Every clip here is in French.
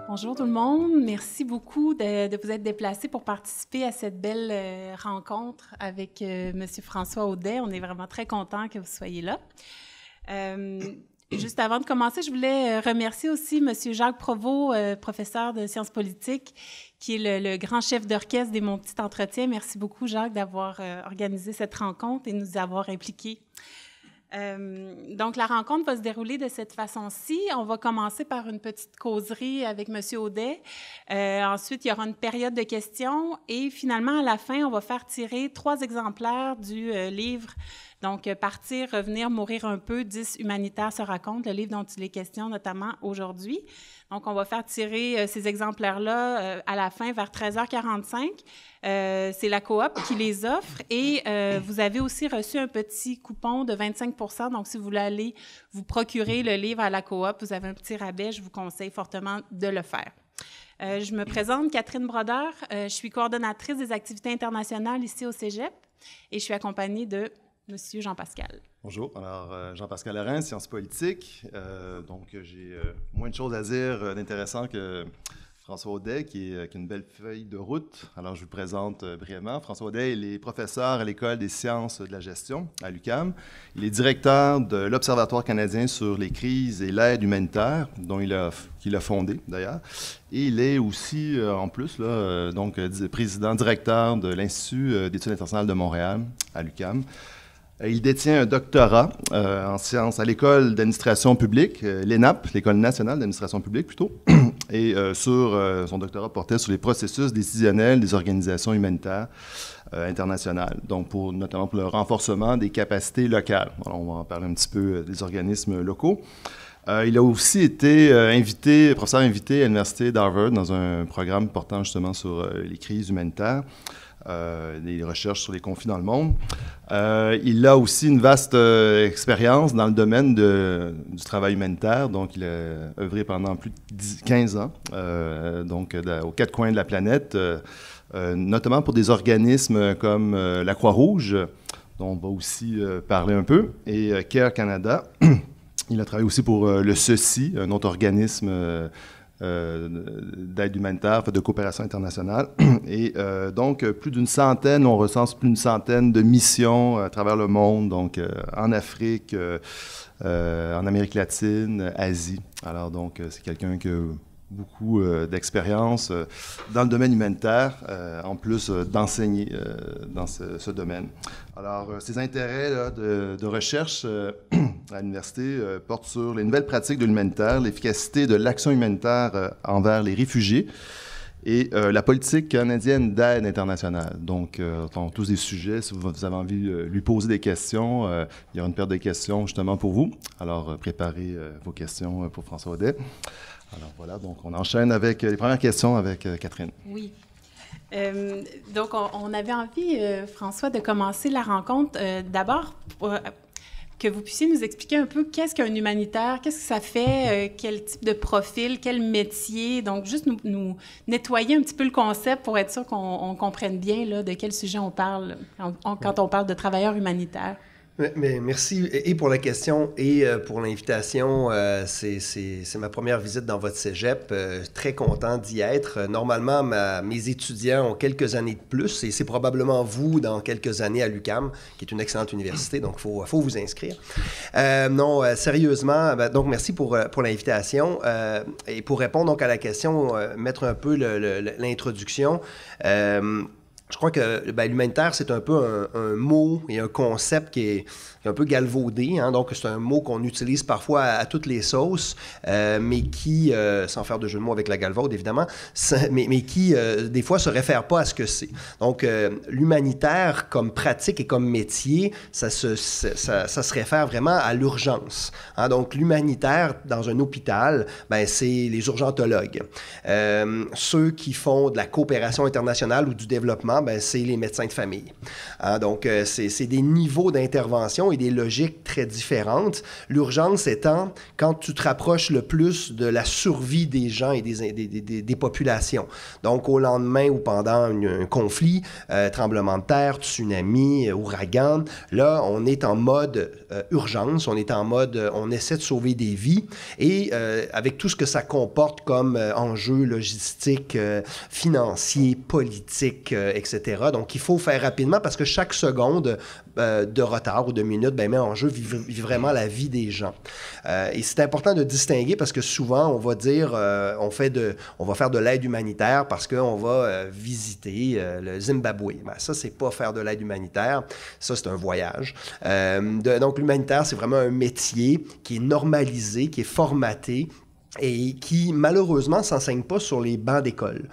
Bonjour tout le monde. Merci beaucoup de vous être déplacés pour participer à cette belle rencontre avec M. François Audet. On est vraiment très contents que vous soyez là. Juste avant de commencer, je voulais remercier aussi M. Jacques Provost, professeur de sciences politiques, qui est le grand chef d'orchestre des Mon Petit Entretien. Merci beaucoup, Jacques, d'avoir organisé cette rencontre et nous avoir impliqués. Donc, la rencontre va se dérouler de cette façon-ci. On va commencer par une petite causerie avec M. Audet. Ensuite, il y aura une période de questions et finalement, à la fin, on va faire tirer 3 exemplaires du livre. Donc, Partir, revenir, mourir un peu, 10 humanitaires se racontent, le livre dont il est question notamment aujourd'hui. Donc, on va faire tirer ces exemplaires-là à la fin, vers 13h45. C'est la coop qui les offre et vous avez aussi reçu un petit coupon de 25 %. Donc, si vous voulez aller vous procurer le livre à la coop, vous avez un petit rabais. Je vous conseille fortement de le faire. Je me présente, Catherine Brodeur. Je suis coordonnatrice des activités internationales ici au Cégep et je suis accompagnée de Monsieur Jean-Pascal. Bonjour. Alors, Jean-Pascal Laurent, sciences politiques. Donc, j'ai moins de choses à dire d'intéressant que François Audet, qui a une belle feuille de route. Alors, je vous présente brièvement. François Audet, il est professeur à l'École des sciences de la gestion à l'UQAM. Il est directeur de l'Observatoire canadien sur les crises et l'aide humanitaire, qu'il a fondé d'ailleurs. Et il est aussi, en plus, là, donc, président directeur de l'Institut d'études internationales de Montréal à l'UQAM. Il détient un doctorat en sciences à l'École d'administration publique, l'ENAP, l'École nationale d'administration publique plutôt, et son doctorat portait sur les processus décisionnels des organisations humanitaires internationales, donc notamment pour le renforcement des capacités locales. Alors, on va en parler un petit peu des organismes locaux. Il a aussi été professeur invité à l'Université d'Harvard dans un programme portant justement sur les crises humanitaires. Des recherches sur les conflits dans le monde. Il a aussi une vaste expérience dans le domaine du travail humanitaire. Donc, il a œuvré pendant plus de 15 ans, aux 4 coins de la planète, notamment pour des organismes comme la Croix-Rouge, dont on va aussi parler un peu, et CARE Canada. Il a travaillé aussi pour le CECI, un autre organisme d'aide humanitaire, de coopération internationale. Et donc, on recense plus d'une centaine de missions à travers le monde, donc en Afrique, en Amérique latine, Asie. Alors donc, c'est quelqu'un qui a beaucoup d'expérience dans le domaine humanitaire, en plus d'enseigner dans ce domaine. Alors, ses intérêts là, de recherche à l'université portent sur les nouvelles pratiques de l'humanitaire, l'efficacité de l'action humanitaire envers les réfugiés et la politique canadienne d'aide internationale. Donc, sont tous des sujets. Si vous avez envie de lui poser des questions, il y aura une paire de questions justement pour vous. Alors, préparez vos questions pour François Audet. Alors voilà, donc on enchaîne avec les premières questions avec Catherine. Oui. Donc, on avait envie, François, de commencer la rencontre d'abord pour que vous puissiez nous expliquer un peu qu'est-ce qu'un humanitaire, qu'est-ce que ça fait, quel type de profil, quel métier. Donc, juste nous nettoyer un petit peu le concept pour être sûr qu'on comprenne bien là, de quel sujet on parle quand on parle de travailleurs humanitaires. Mais merci et pour la question et pour l'invitation. C'est ma première visite dans votre cégep. Très content d'y être. Normalement, mes étudiants ont quelques années de plus et c'est probablement vous dans quelques années à l'UQAM, qui est une excellente université, donc il faut vous inscrire. Non, sérieusement, donc merci pour l'invitation. Et pour répondre donc à la question, mettre un peu l'introduction. Je crois que l'humanitaire, c'est un peu un mot et un concept qui est un peu galvaudé. Hein? Donc, c'est un mot qu'on utilise parfois à toutes les sauces, mais qui, sans faire de jeu de mots avec la galvaude, évidemment, mais qui, des fois, se réfère pas à ce que c'est. Donc, l'humanitaire, comme pratique et comme métier, ça se réfère vraiment à l'urgence. Hein? Donc, l'humanitaire, dans un hôpital, c'est les urgentologues. Ceux qui font de la coopération internationale ou du développement, souvent, ben, c'est les médecins de famille. Hein, donc, c'est des niveaux d'intervention et des logiques très différentes. L'urgence étant quand tu te rapproches le plus de la survie des gens et des populations. Donc, au lendemain ou pendant un conflit, tremblement de terre, tsunami, ouragan, là, on est en mode urgence, on est en mode, on essaie de sauver des vies et avec tout ce que ça comporte comme enjeux logistiques, financiers, politiques, etc. Donc, il faut faire rapidement parce que chaque seconde de retard ou de minute met en jeu vraiment la vie des gens. Et c'est important de distinguer parce que souvent, on va dire, on va faire de l'aide humanitaire parce qu'on va visiter le Zimbabwe. Ben, ça, c'est pas faire de l'aide humanitaire. Ça, c'est un voyage. Donc, l'humanitaire, c'est vraiment un métier qui est normalisé, qui est formaté, et qui, malheureusement, ne s'enseigne pas sur les bancs d'école.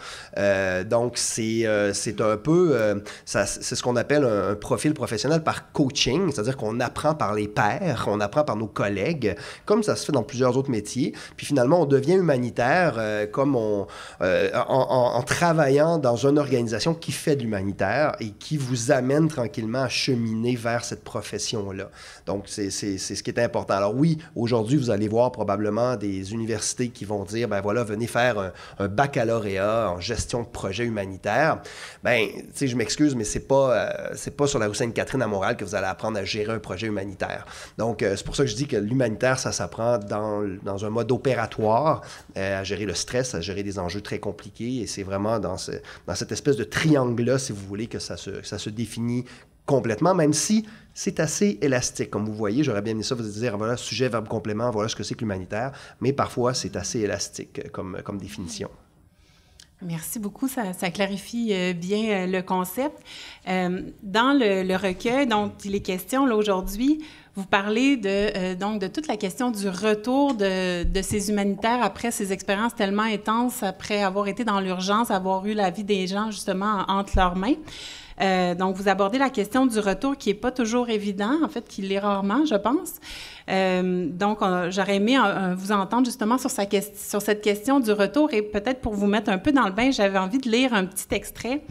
Donc, c'est un peu... c'est ce qu'on appelle un profil professionnel par coaching, c'est-à-dire qu'on apprend par les pairs, on apprend par nos collègues, comme ça se fait dans plusieurs autres métiers. Puis finalement, on devient humanitaire comme en travaillant dans une organisation qui fait de l'humanitaire et qui vous amène tranquillement à cheminer vers cette profession-là. Donc, c'est ce qui est important. Alors oui, aujourd'hui, vous allez voir probablement des universités qui vont dire, ben voilà, venez faire un baccalauréat en gestion de projet humanitaire. Ben, tu sais, je m'excuse, mais c'est pas sur la rue Sainte-Catherine à Montréal que vous allez apprendre à gérer un projet humanitaire. Donc, c'est pour ça que je dis que l'humanitaire, ça s'apprend dans un mode opératoire, à gérer le stress, à gérer des enjeux très compliqués, et c'est vraiment dans cette espèce de triangle-là, si vous voulez, que ça se définit complètement, même si c'est assez élastique. Comme vous voyez, j'aurais bien aimé ça, vous dire, voilà, sujet, verbe, complément, voilà ce que c'est que l'humanitaire, mais parfois, c'est assez élastique comme définition. Merci beaucoup, ça clarifie bien le concept. Dans le recueil dont il est question là, aujourd'hui, vous parlez donc de toute la question du retour de ces humanitaires après ces expériences tellement intenses, après avoir été dans l'urgence, avoir eu la vie des gens justement entre leurs mains. Donc, vous abordez la question du retour qui n'est pas toujours évident, en fait, qui l'est rarement, je pense. Donc, j'aurais aimé vous entendre justement sur cette question du retour et peut-être pour vous mettre un peu dans le bain, j'avais envie de lire un petit extrait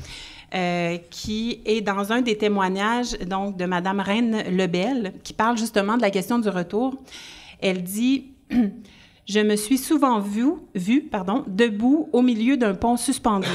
qui est dans un des témoignages donc, de Mme Reine Lebel, qui parle justement de la question du retour. Elle dit « Je me suis souvent vue, debout au milieu d'un pont suspendu.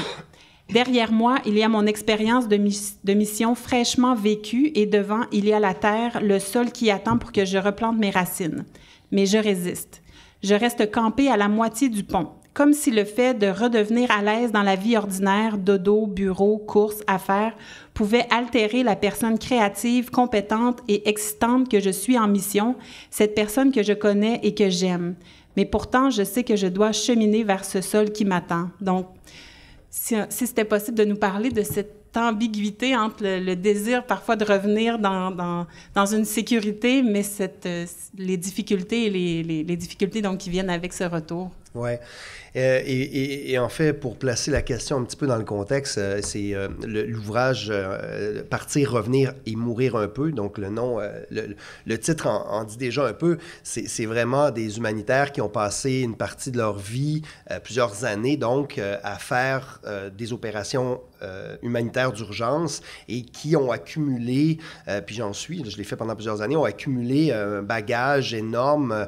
Derrière moi, il y a mon expérience de mission fraîchement vécue et devant, il y a la terre, le sol qui attend pour que je replante mes racines. Mais je résiste. Je reste campée à la moitié du pont, comme si le fait de redevenir à l'aise dans la vie ordinaire, dodo, bureau, courses, affaires, pouvait altérer la personne créative, compétente et excitante que je suis en mission, cette personne que je connais et que j'aime. Mais pourtant, je sais que je dois cheminer vers ce sol qui m'attend. » Donc, si c'était possible de nous parler de cette ambiguïté entre le désir parfois de revenir dans une sécurité, mais les difficultés et les difficultés donc, qui viennent avec ce retour. Oui. Et en fait, pour placer la question un petit peu dans le contexte, c'est l'ouvrage « Partir, revenir et mourir un peu ». Donc, le nom, le titre en dit déjà un peu. C'est vraiment des humanitaires qui ont passé une partie de leur vie, plusieurs années, donc, à faire des opérations humanitaires d'urgence et qui ont accumulé, puis je l'ai fait pendant plusieurs années, ont accumulé un bagage énorme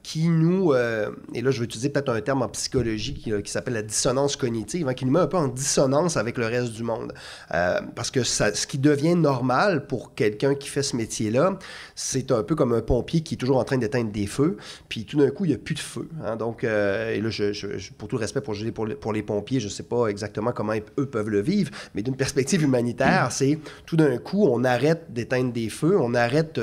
qui nous, et là je vais utiliser peut-être un terme en psychologie qui s'appelle la dissonance cognitive, hein, qui nous met un peu en dissonance avec le reste du monde. Parce que ce qui devient normal pour quelqu'un qui fait ce métier-là, c'est un peu comme un pompier qui est toujours en train d'éteindre des feux, puis tout d'un coup, il n'y a plus de feu. Hein, donc, et là, pour tout le respect pour les pompiers, je ne sais pas exactement comment eux peuvent le vivre, mais d'une perspective humanitaire, c'est tout d'un coup, on arrête d'éteindre des feux, on arrête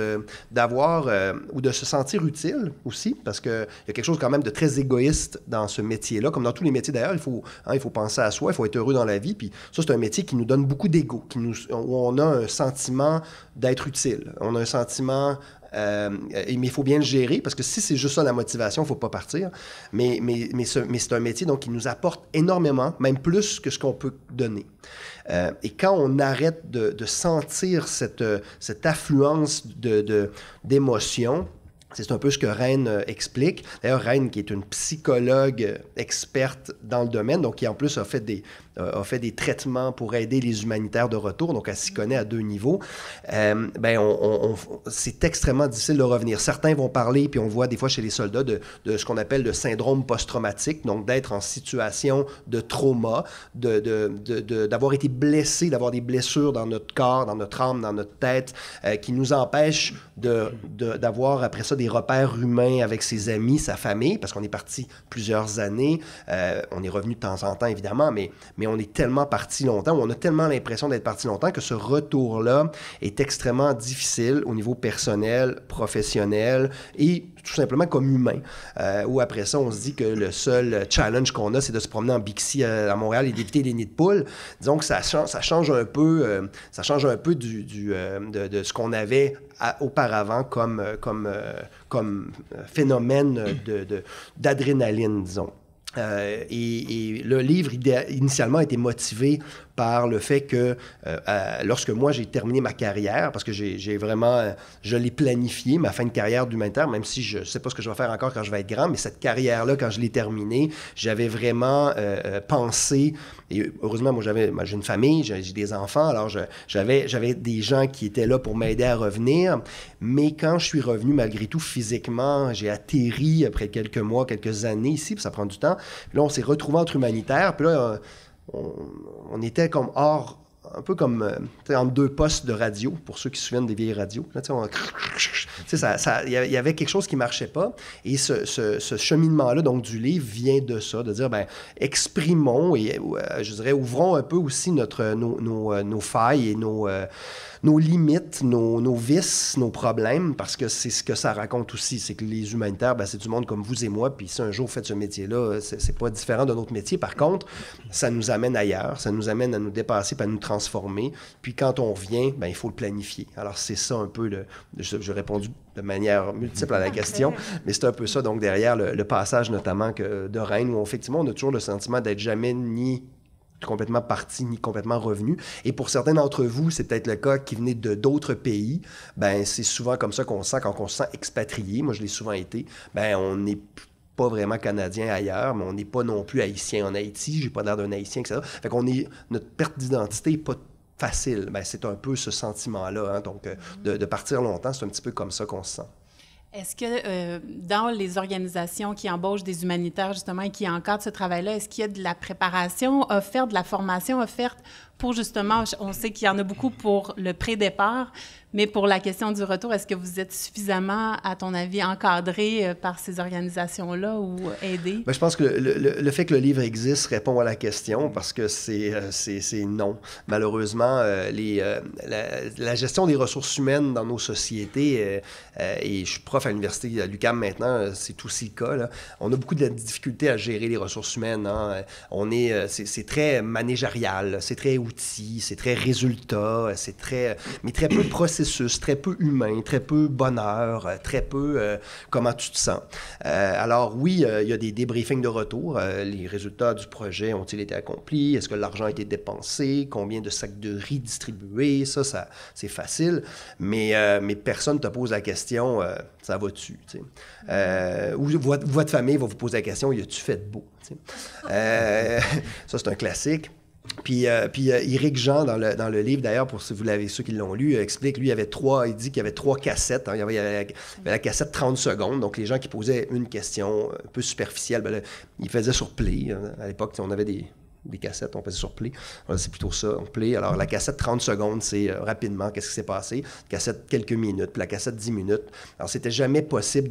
d'avoir ou de se sentir utile aussi, parce qu'il y a quelque chose quand même de très égoïste dans ce métier-là, comme dans tous les métiers d'ailleurs, il faut penser à soi, il faut être heureux dans la vie, puis ça, c'est un métier qui nous donne beaucoup d'ego, où on a un sentiment d'être utile, on a un sentiment... mais il faut bien le gérer, parce que si c'est juste ça la motivation, il ne faut pas partir. Mais c'est un métier donc, qui nous apporte énormément, même plus que ce qu'on peut donner. Et quand on arrête de sentir cette affluence d'émotions, C'est un peu ce que Reine explique. D'ailleurs, Reine, qui est une psychologue experte dans le domaine, donc qui en plus a fait des traitements pour aider les humanitaires de retour, donc elle s'y connaît à 2 niveaux, c'est extrêmement difficile de revenir. Certains vont parler, puis on le voit des fois chez les soldats, de ce qu'on appelle le syndrome post-traumatique, donc d'être en situation de trauma, d'avoir été blessé, d'avoir des blessures dans notre corps, dans notre âme, dans notre tête, qui nous empêchent d'avoir après ça des repères humains avec ses amis, sa famille, parce qu'on est parti plusieurs années. On est revenu de temps en temps, évidemment, mais on est tellement parti longtemps, on a tellement l'impression d'être parti longtemps que ce retour-là est extrêmement difficile au niveau personnel, professionnel et tout simplement comme humain. Où après ça, on se dit que le seul challenge qu'on a, c'est de se promener en Bixi à Montréal et d'éviter les nids de poules. Disons que ça change un peu, de ce qu'on avait auparavant comme phénomène d'adrénaline, disons. Et le livre, initialement, a été motivé par le fait que lorsque moi, j'ai terminé ma carrière, parce que je l'ai planifié, ma fin de carrière d'humanitaire, même si je ne sais pas ce que je vais faire encore quand je vais être grand, mais cette carrière-là, quand je l'ai terminée, j'avais vraiment pensé, et heureusement, moi, j'ai une famille, j'ai des enfants, alors j'avais des gens qui étaient là pour m'aider à revenir, mais quand je suis revenu, malgré tout, physiquement, j'ai atterri après quelques mois, quelques années ici, puis ça prend du temps, puis là, on s'est retrouvés entre humanitaires, puis là, on était comme hors, un peu comme entre 2 postes de radio, pour ceux qui se souviennent des vieilles radios. Il y avait quelque chose qui ne marchait pas. Et ce cheminement-là, donc du livre, vient de ça, de dire, exprimons et, je dirais, ouvrons un peu aussi nos failles et nos limites, nos vices, nos problèmes, parce que c'est ce que ça raconte aussi, c'est que les humanitaires, c'est du monde comme vous et moi, puis si un jour vous faites ce métier-là, c'est pas différent d'un autre métier. Par contre, ça nous amène ailleurs, ça nous amène à nous dépasser, puis à nous transformer, puis quand on revient, il faut le planifier. Alors c'est ça un peu, j'ai répondu de manière multiple à la question, mais c'est un peu ça, donc derrière le passage notamment de Reine, où effectivement on a toujours le sentiment d'être jamais ni complètement parti ni complètement revenu. Et pour certains d'entre vous, c'est peut-être le cas qui venez d'autres pays, c'est souvent comme ça qu'on se sent quand on se sent expatrié. Moi, je l'ai souvent été. On n'est pas vraiment Canadien ailleurs, mais on n'est pas non plus Haïtien en Haïti. J'ai pas l'air d'un Haïtien, etc. Fait qu'on notre perte d'identité n'est pas facile. C'est un peu ce sentiment-là. Hein? Donc, de partir longtemps, c'est un petit peu comme ça qu'on se sent. Est-ce que dans les organisations qui embauchent des humanitaires, justement, et qui encadrent ce travail-là, est-ce qu'il y a de la préparation offerte, de la formation offerte pour, justement, on sait qu'il y en a beaucoup pour le pré-départ, mais pour la question du retour, est-ce que vous êtes suffisamment, à ton avis, encadré par ces organisations-là ou aidé? Je pense que le fait que le livre existe répond à la question parce que c'est non. Malheureusement, la gestion des ressources humaines dans nos sociétés, et je suis prof à l'université à l'UQAM maintenant, c'est aussi le cas, là. On a beaucoup de difficultés à gérer les ressources humaines. Hein. C'est très managérial, c'est très outil, c'est très résultat, mais très peu processus, très peu humain, très peu bonheur, très peu comment tu te sens. Alors oui, il y a des débriefings de retour. Les résultats du projet ont-ils été accomplis? Est-ce que l'argent a été dépensé? Combien de sacs de riz distribués? Ça c'est facile. Mais personne ne te pose la question, ça va-tu? Ou votre famille va vous poser la question, y a-tu fait beau? Ça, c'est un classique. Puis Éric Jean, dans le livre, d'ailleurs, pour ceux qui l'ont lu, explique, lui, il dit qu'il y avait 3 cassettes. Hein. Il y avait la cassette 30 secondes. Donc, les gens qui posaient une question un peu superficielle, ils faisaient sur play. À l'époque, on avait des cassettes, on faisait sur play. Alors, c'est plutôt ça, on play. Alors, la cassette 30 secondes, c'est rapidement, qu'est-ce qui s'est passé? La cassette quelques minutes, puis la cassette 10 minutes. Alors, c'est jamais possible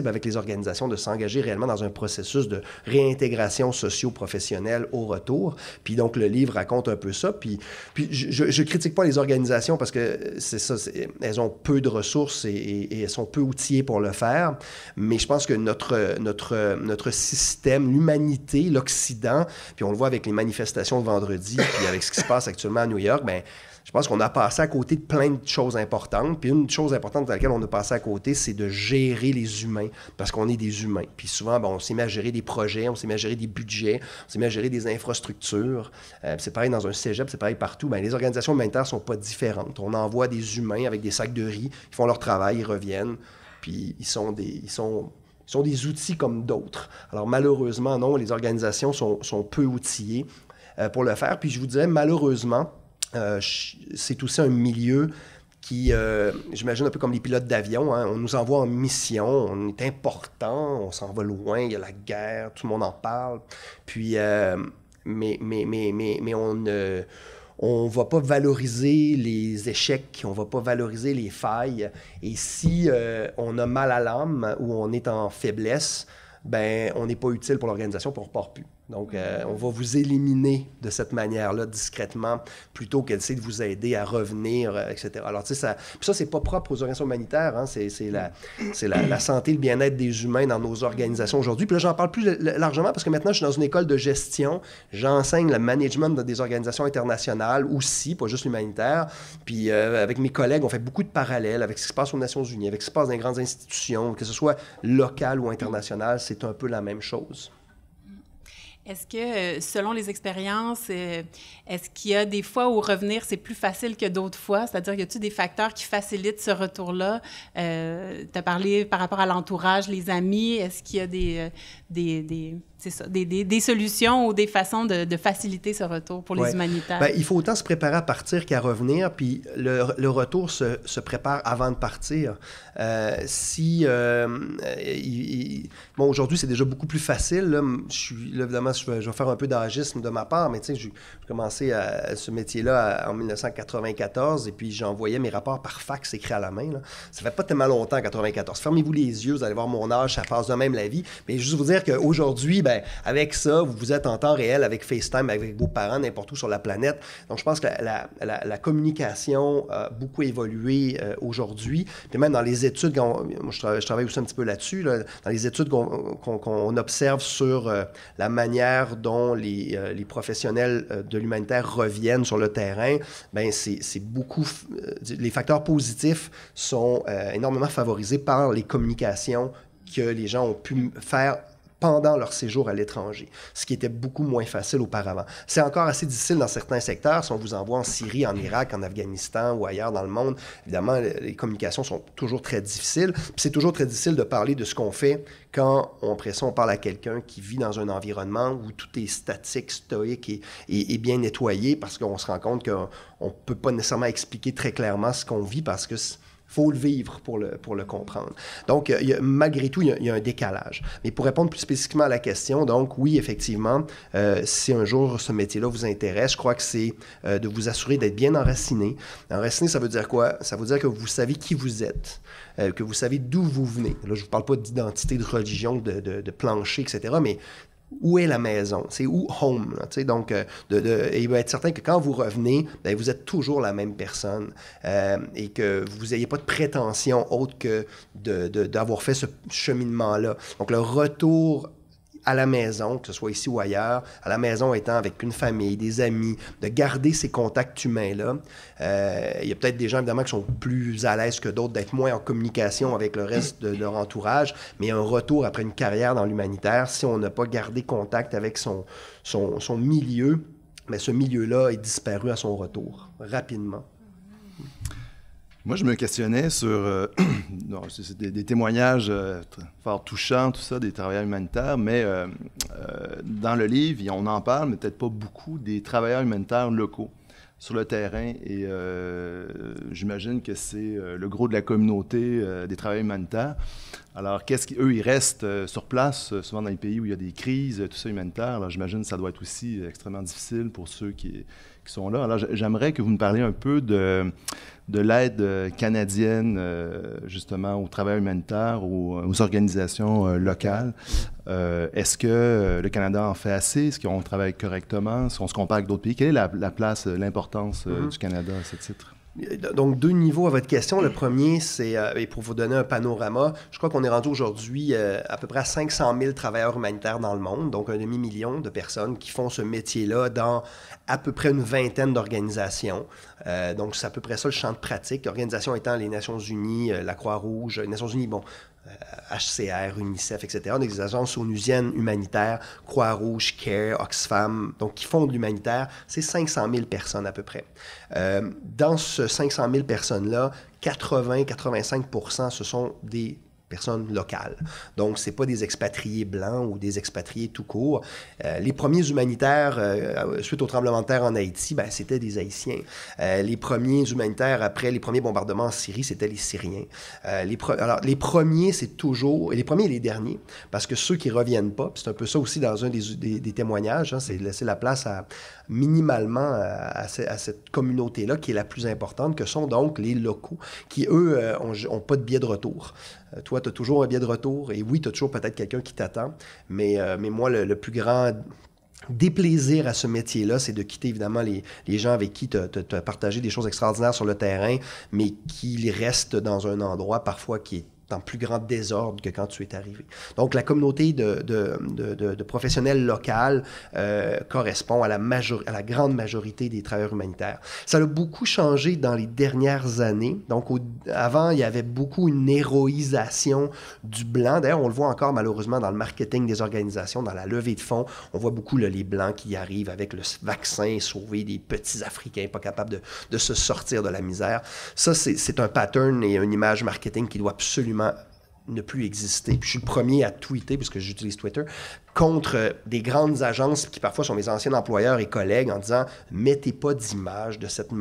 avec les organisations de s'engager réellement dans un processus de réintégration socio-professionnelle au retour. Puis donc, le livre raconte un peu ça. Puis je critique pas les organisations parce que c'est ça, elles ont peu de ressources et elles sont peu outillées pour le faire. Mais je pense que notre système, l'humanité, l'Occident, puis on le voit avec les manifestations de vendredi, puis avec ce qui se passe actuellement à New York, je pense qu'on a passé à côté de plein de choses importantes. Puis une chose importante dans laquelle on a passé à côté, c'est de gérer les humains, parce qu'on est des humains. Puis souvent, on s'est mis à gérer des projets, on s'est mis à gérer des budgets, on s'est mis à gérer des infrastructures. C'est pareil dans un cégep, c'est pareil partout. Les organisations humanitaires ne sont pas différentes. On envoie des humains avec des sacs de riz, ils font leur travail, ils reviennent. puis ils sont des outils comme d'autres. Alors malheureusement, non, les organisations sont peu outillées pour le faire. Puis je vous dirais, malheureusement, c'est aussi un milieu qui, j'imagine un peu comme les pilotes d'avion, hein, on nous envoie en mission, on est important, on s'en va loin, il y a la guerre, tout le monde en parle. Puis, mais on ne va pas valoriser les échecs, on ne va pas valoriser les failles. Et si on a mal à l'âme ou on est en faiblesse, ben on n'est pas utile pour l'organisation, puis on ne repart plus. Donc, on va vous éliminer de cette manière-là, discrètement, plutôt qu'essayer de vous aider à revenir, etc. Alors, tu sais, ça, c'est pas propre aux organisations humanitaires, hein, c'est la santé, le bien-être des humains dans nos organisations aujourd'hui. Puis là, j'en parle plus largement parce que maintenant, je suis dans une école de gestion, j'enseigne le management des organisations internationales aussi, pas juste l'humanitaire. Puis, avec mes collègues, on fait beaucoup de parallèles avec ce qui se passe aux Nations Unies, avec ce qui se passe dans les grandes institutions, que ce soit local ou international, c'est un peu la même chose. Est-ce que, selon les expériences, est-ce qu'il y a des fois où revenir, c'est plus facile que d'autres fois? C'est-à-dire, y a-t-il des facteurs qui facilitent ce retour-là? Tu as parlé par rapport à l'entourage, les amis. Est-ce qu'il y a des solutions ou des façons de faciliter ce retour pour les humanitaires? Bien, il faut autant se préparer à partir qu'à revenir, puis le retour se prépare avant de partir. Bon, aujourd'hui, c'est déjà beaucoup plus facile. Là, évidemment, je vais faire un peu d'agisme de ma part, mais tu sais, j'ai commencé ce métier-là en 1994, et puis j'envoyais mes rapports par fax écrits à la main. Là. Ça fait pas tellement longtemps, en 1994. Fermez-vous les yeux, vous allez voir mon âge, ça passe de même la vie. Mais juste vous dire qu'aujourd'hui, ben, avec ça, vous êtes en temps réel avec FaceTime, avec vos parents, n'importe où sur la planète. Donc, je pense que la communication a beaucoup évolué aujourd'hui. Puis même dans les études, moi, je travaille aussi un petit peu là-dessus, là, dans les études qu'on observe sur la manière dont les professionnels de l'humanitaire reviennent sur le terrain, ben c'est beaucoup... les facteurs positifs sont énormément favorisés par les communications que les gens ont pu faire pendant leur séjour à l'étranger, ce qui était beaucoup moins facile auparavant. C'est encore assez difficile dans certains secteurs. Si on vous envoie en Syrie, en Irak, en Afghanistan ou ailleurs dans le monde, évidemment, les communications sont toujours très difficiles. Puis c'est toujours très difficile de parler de ce qu'on fait quand, après ça, on parle à quelqu'un qui vit dans un environnement où tout est statique, stoïque et bien nettoyé, parce qu'on se rend compte qu'on ne peut pas nécessairement expliquer très clairement ce qu'on vit parce que faut le vivre pour le comprendre. Donc, malgré tout, il y a un décalage. Mais pour répondre plus spécifiquement à la question, donc oui, effectivement, si un jour ce métier-là vous intéresse, je crois que c'est de vous assurer d'être bien enraciné. Enraciné, ça veut dire quoi? Ça veut dire que vous savez qui vous êtes, que vous savez d'où vous venez. Là, je ne vous parle pas d'identité, de religion, de plancher, etc., mais où est la maison? C'est où home? Là, donc, et il va être certain que quand vous revenez, bien, vous êtes toujours la même personne et que vous n'ayez pas de prétention autre que d'avoir fait ce cheminement-là. Donc, le retour à la maison, que ce soit ici ou ailleurs, à la maison étant avec une famille, des amis, de garder ces contacts humains-là. Il y a peut-être des gens, évidemment, qui sont plus à l'aise que d'autres d'être moins en communication avec le reste de leur entourage, mais un retour après une carrière dans l'humanitaire, si on n'a pas gardé contact avec son milieu, bien, ce milieu-là est disparu à son retour, rapidement. Moi, je me questionnais sur c'est des témoignages fort touchants, tout ça, des travailleurs humanitaires, mais dans le livre, on en parle, mais peut-être pas beaucoup, des travailleurs humanitaires locaux sur le terrain. Et j'imagine que c'est le gros de la communauté des travailleurs humanitaires. Alors, qu'eux, ils restent sur place, souvent dans les pays où il y a des crises, tout ça humanitaire. Alors, j'imagine que ça doit être aussi extrêmement difficile pour ceux qui sont là. Alors, j'aimerais que vous nous parliez un peu de l'aide canadienne, justement, au travail humanitaire, aux organisations locales. Est-ce que le Canada en fait assez? Est-ce qu'on travaille correctement? Est-ce qu'on se compare avec d'autres pays? Quelle est la place, l'importance du Canada à ce titre? Donc, 2 niveaux à votre question. Le premier, c'est, et pour vous donner un panorama, je crois qu'on est rendu aujourd'hui à peu près à 500 000 travailleurs humanitaires dans le monde, donc 1,5 million de personnes qui font ce métier-là dans à peu près une vingtaine d'organisations. Donc, c'est à peu près ça le champ de pratique. Organisations étant les Nations Unies, la Croix-Rouge, les Nations Unies, bon, HCR, UNICEF, etc. Des agences onusiennes humanitaires, Croix-Rouge, CARE, Oxfam, donc qui font de l'humanitaire, c'est 500 000 personnes à peu près. Dans ce 500 000 personnes-là, 80-85 % ce sont des personnes locales. Donc, ce n'est pas des expatriés blancs ou des expatriés tout court. Les premiers humanitaires, suite au tremblement de terre en Haïti, c'était des Haïtiens. Les premiers humanitaires, après les premiers bombardements en Syrie, c'était les Syriens. Alors, les premiers, c'est toujours... Et les premiers et les derniers, parce que ceux qui ne reviennent pas, c'est un peu ça aussi dans un des témoignages, hein, c'est laisser la place minimalement à cette communauté-là qui est la plus importante, que sont donc les locaux, qui, eux, n'ont pas de billet de retour. Toi, tu as toujours un billet de retour, et oui, tu as toujours peut-être quelqu'un qui t'attend, mais moi, le plus grand déplaisir à ce métier-là, c'est de quitter évidemment les gens avec qui tu as partagé des choses extraordinaires sur le terrain, mais qui restent dans un endroit parfois qui est en plus grand désordre que quand tu es arrivé. Donc, la communauté de professionnels locaux correspond à la grande majorité des travailleurs humanitaires. Ça a beaucoup changé dans les dernières années. Donc, avant, il y avait beaucoup une héroïsation du blanc. D'ailleurs, on le voit encore malheureusement dans le marketing des organisations, dans la levée de fonds. On voit beaucoup les blancs qui arrivent avec le vaccin et sauver des petits Africains pas capables de se sortir de la misère. Ça, c'est un pattern et une image marketing qui doit absolument ne plus exister. Puis je suis le premier à tweeter, puisque j'utilise Twitter, contre des grandes agences qui parfois sont mes anciens employeurs et collègues en disant « mettez pas d'image de cette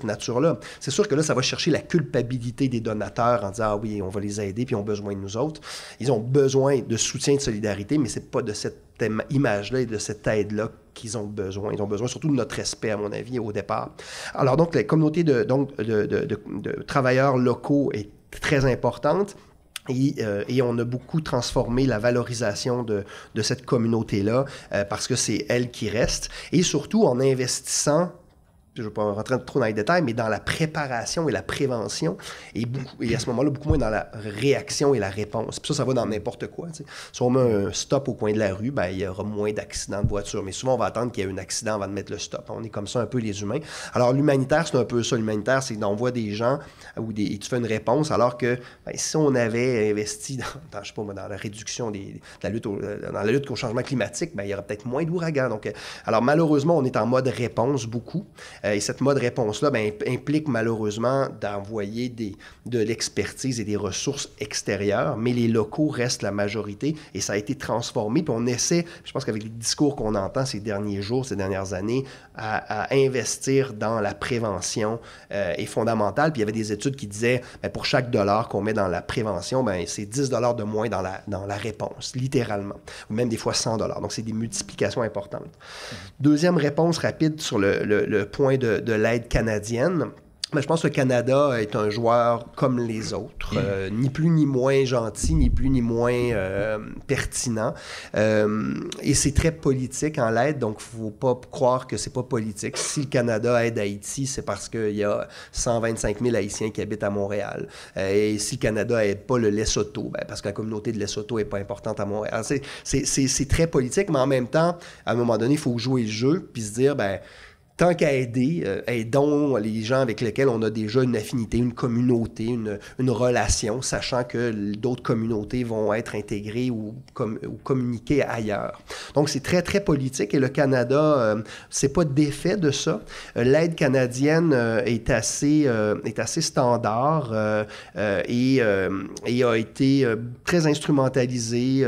nature-là ». C'est sûr que là, ça va chercher la culpabilité des donateurs en disant « ah oui, on va les aider, puis ils ont besoin de nous autres ». Ils ont besoin de soutien, de solidarité, mais c'est pas de cette image-là et de cette aide-là qu'ils ont besoin. Ils ont besoin surtout de notre respect, à mon avis, au départ. Alors donc, la communauté de travailleurs locaux est très importante. Et on a beaucoup transformé la valorisation de cette communauté-là parce que c'est elle qui reste. Et surtout en investissant, je ne vais pas rentrer trop dans les détails, mais dans la préparation et la prévention, et à ce moment-là, beaucoup moins dans la réaction et la réponse. Puis ça va dans n'importe quoi. Tu sais. Si on met un stop au coin de la rue, il y aura moins d'accidents de voiture. Mais souvent, on va attendre qu'il y ait un accident avant de mettre le stop. On est comme ça un peu les humains. Alors, l'humanitaire, c'est un peu ça. L'humanitaire, c'est d'envoie des gens et tu fais une réponse, alors que si on avait investi dans, je sais pas moi, dans la réduction dans la lutte au changement climatique, il y aurait peut-être moins d'ouragans. Donc, alors, malheureusement, on est en mode réponse beaucoup. Et cette mode réponse-là implique malheureusement d'envoyer de l'expertise et des ressources extérieures, mais les locaux restent la majorité et ça a été transformé. Puis on essaie, je pense qu'avec les discours qu'on entend ces derniers jours, ces dernières années, à investir dans la prévention est fondamental. Puis il y avait des études qui disaient, pour chaque dollar qu'on met dans la prévention, c'est 10 $ de moins dans la réponse, littéralement, ou même des fois 100 $. Donc c'est des multiplications importantes. Deuxième réponse rapide sur le point de l'aide canadienne. Mais je pense que le Canada est un joueur comme les autres, ni plus ni moins gentil, ni plus ni moins pertinent. Et c'est très politique en l'aide, donc il ne faut pas croire que c'est pas politique. Si le Canada aide Haïti, c'est parce qu'il y a 125 000 Haïtiens qui habitent à Montréal. Et si le Canada n'aide pas le Lesotho, parce que la communauté de Lesotho n'est pas importante à Montréal. Alors, c'est très politique, mais en même temps, à un moment donné, il faut jouer le jeu puis se dire, tant qu'à aider, aidons les gens avec lesquels on a déjà une affinité, une communauté, une relation, sachant que d'autres communautés vont être intégrées ou communiquer ailleurs. Donc, c'est très, très politique et le Canada, c'est pas d'effet de ça. L'aide canadienne est assez standard et a été très instrumentalisée.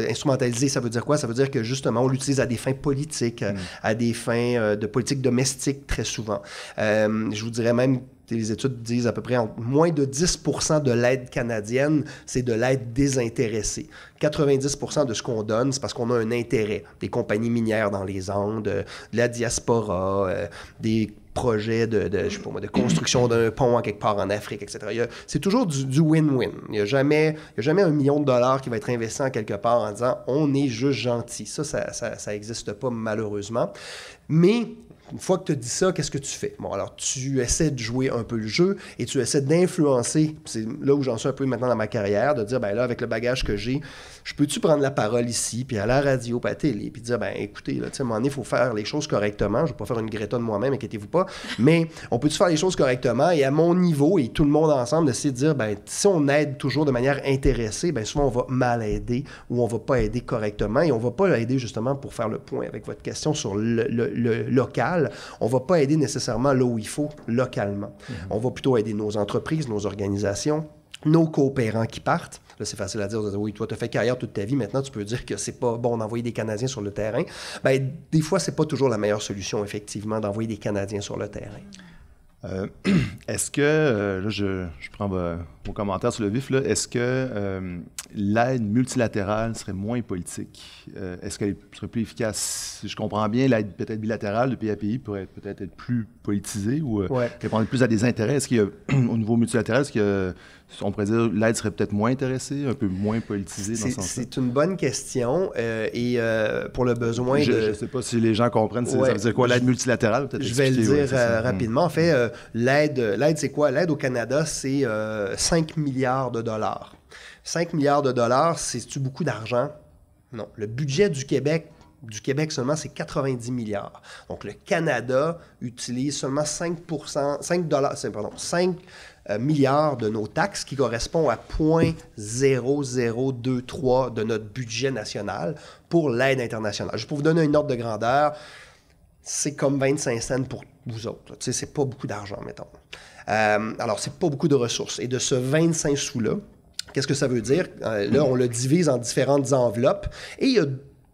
Instrumentalisée, ça veut dire quoi? Ça veut dire que, justement, on l'utilise à des fins politiques, à des fins de politique domestique très souvent. Je vous dirais même que les études disent à peu près moins de 10% de l'aide canadienne, c'est de l'aide désintéressée. 90% de ce qu'on donne, c'est parce qu'on a un intérêt. Des compagnies minières dans les Andes, de la diaspora, des projets de construction d'un pont à quelque part en Afrique, etc. C'est toujours du win-win. Il n'y a jamais $1 million qui va être investi en quelque part en disant « on est juste gentil ». Ça n'existe pas malheureusement. Mais une fois que tu as dit ça, qu'est-ce que tu fais? Bon, alors, tu essaies de jouer un peu le jeu et tu essaies d'influencer. C'est là où j'en suis un peu maintenant dans ma carrière, de dire, là, avec le bagage que j'ai, je peux-tu prendre la parole ici, puis à la radio, puis à la télé, puis dire, écoutez, là, tu sais, à un moment donné, il faut faire les choses correctement. Je ne vais pas faire une Greta de moi-même, inquiétez-vous pas, mais on peut-tu faire les choses correctement et à mon niveau et tout le monde ensemble, d'essayer de dire, si on aide toujours de manière intéressée, souvent on va mal aider ou on va pas aider correctement et on va pas aider justement pour faire le point avec votre question sur le local. On va pas aider nécessairement là où il faut, localement. On va plutôt aider nos entreprises, nos organisations, nos coopérants qui partent. Là, c'est facile à dire, oui, toi, tu as fait carrière toute ta vie, maintenant, tu peux dire que c'est pas bon d'envoyer des Canadiens sur le terrain. Bien, des fois, c'est pas toujours la meilleure solution, effectivement, d'envoyer des Canadiens sur le terrain. Est-ce que, là, je prends vos commentaires sur le vif, là, est-ce que l'aide multilatérale serait moins politique? Est-ce qu'elle serait plus efficace? Si je comprends bien, l'aide peut-être bilatérale de pays à pays pourrait peut-être être plus politisée ou répondre plus à des intérêts. Est-ce qu'il y a, au niveau multilatéral, est-ce qu'il y a, on pourrait dire, l'aide serait peut-être moins intéressée, un peu moins politisée dans ce sens-là? C'est une bonne question et pour le besoin de... Je ne sais pas si les gens comprennent, ça veut dire quoi l'aide multilatérale? Je vais le dire rapidement. En fait, l'aide, c'est quoi? L'aide au Canada, c'est 5 milliards de dollars. 5 milliards de dollars, c'est-tu beaucoup d'argent? Non. Le budget du Québec seulement, c'est 90 milliards. Donc, le Canada utilise seulement 5 milliards de nos taxes, qui correspond à 0,0023 de notre budget national pour l'aide internationale. Juste pour vous donner une ordre de grandeur, c'est comme 25 cents pour vous autres. Tu sais, c'est pas beaucoup d'argent, mettons. Alors, c'est pas beaucoup de ressources. Et de ce 25 sous-là, qu'est-ce que ça veut dire? Là, on le divise en différentes enveloppes. Et il y a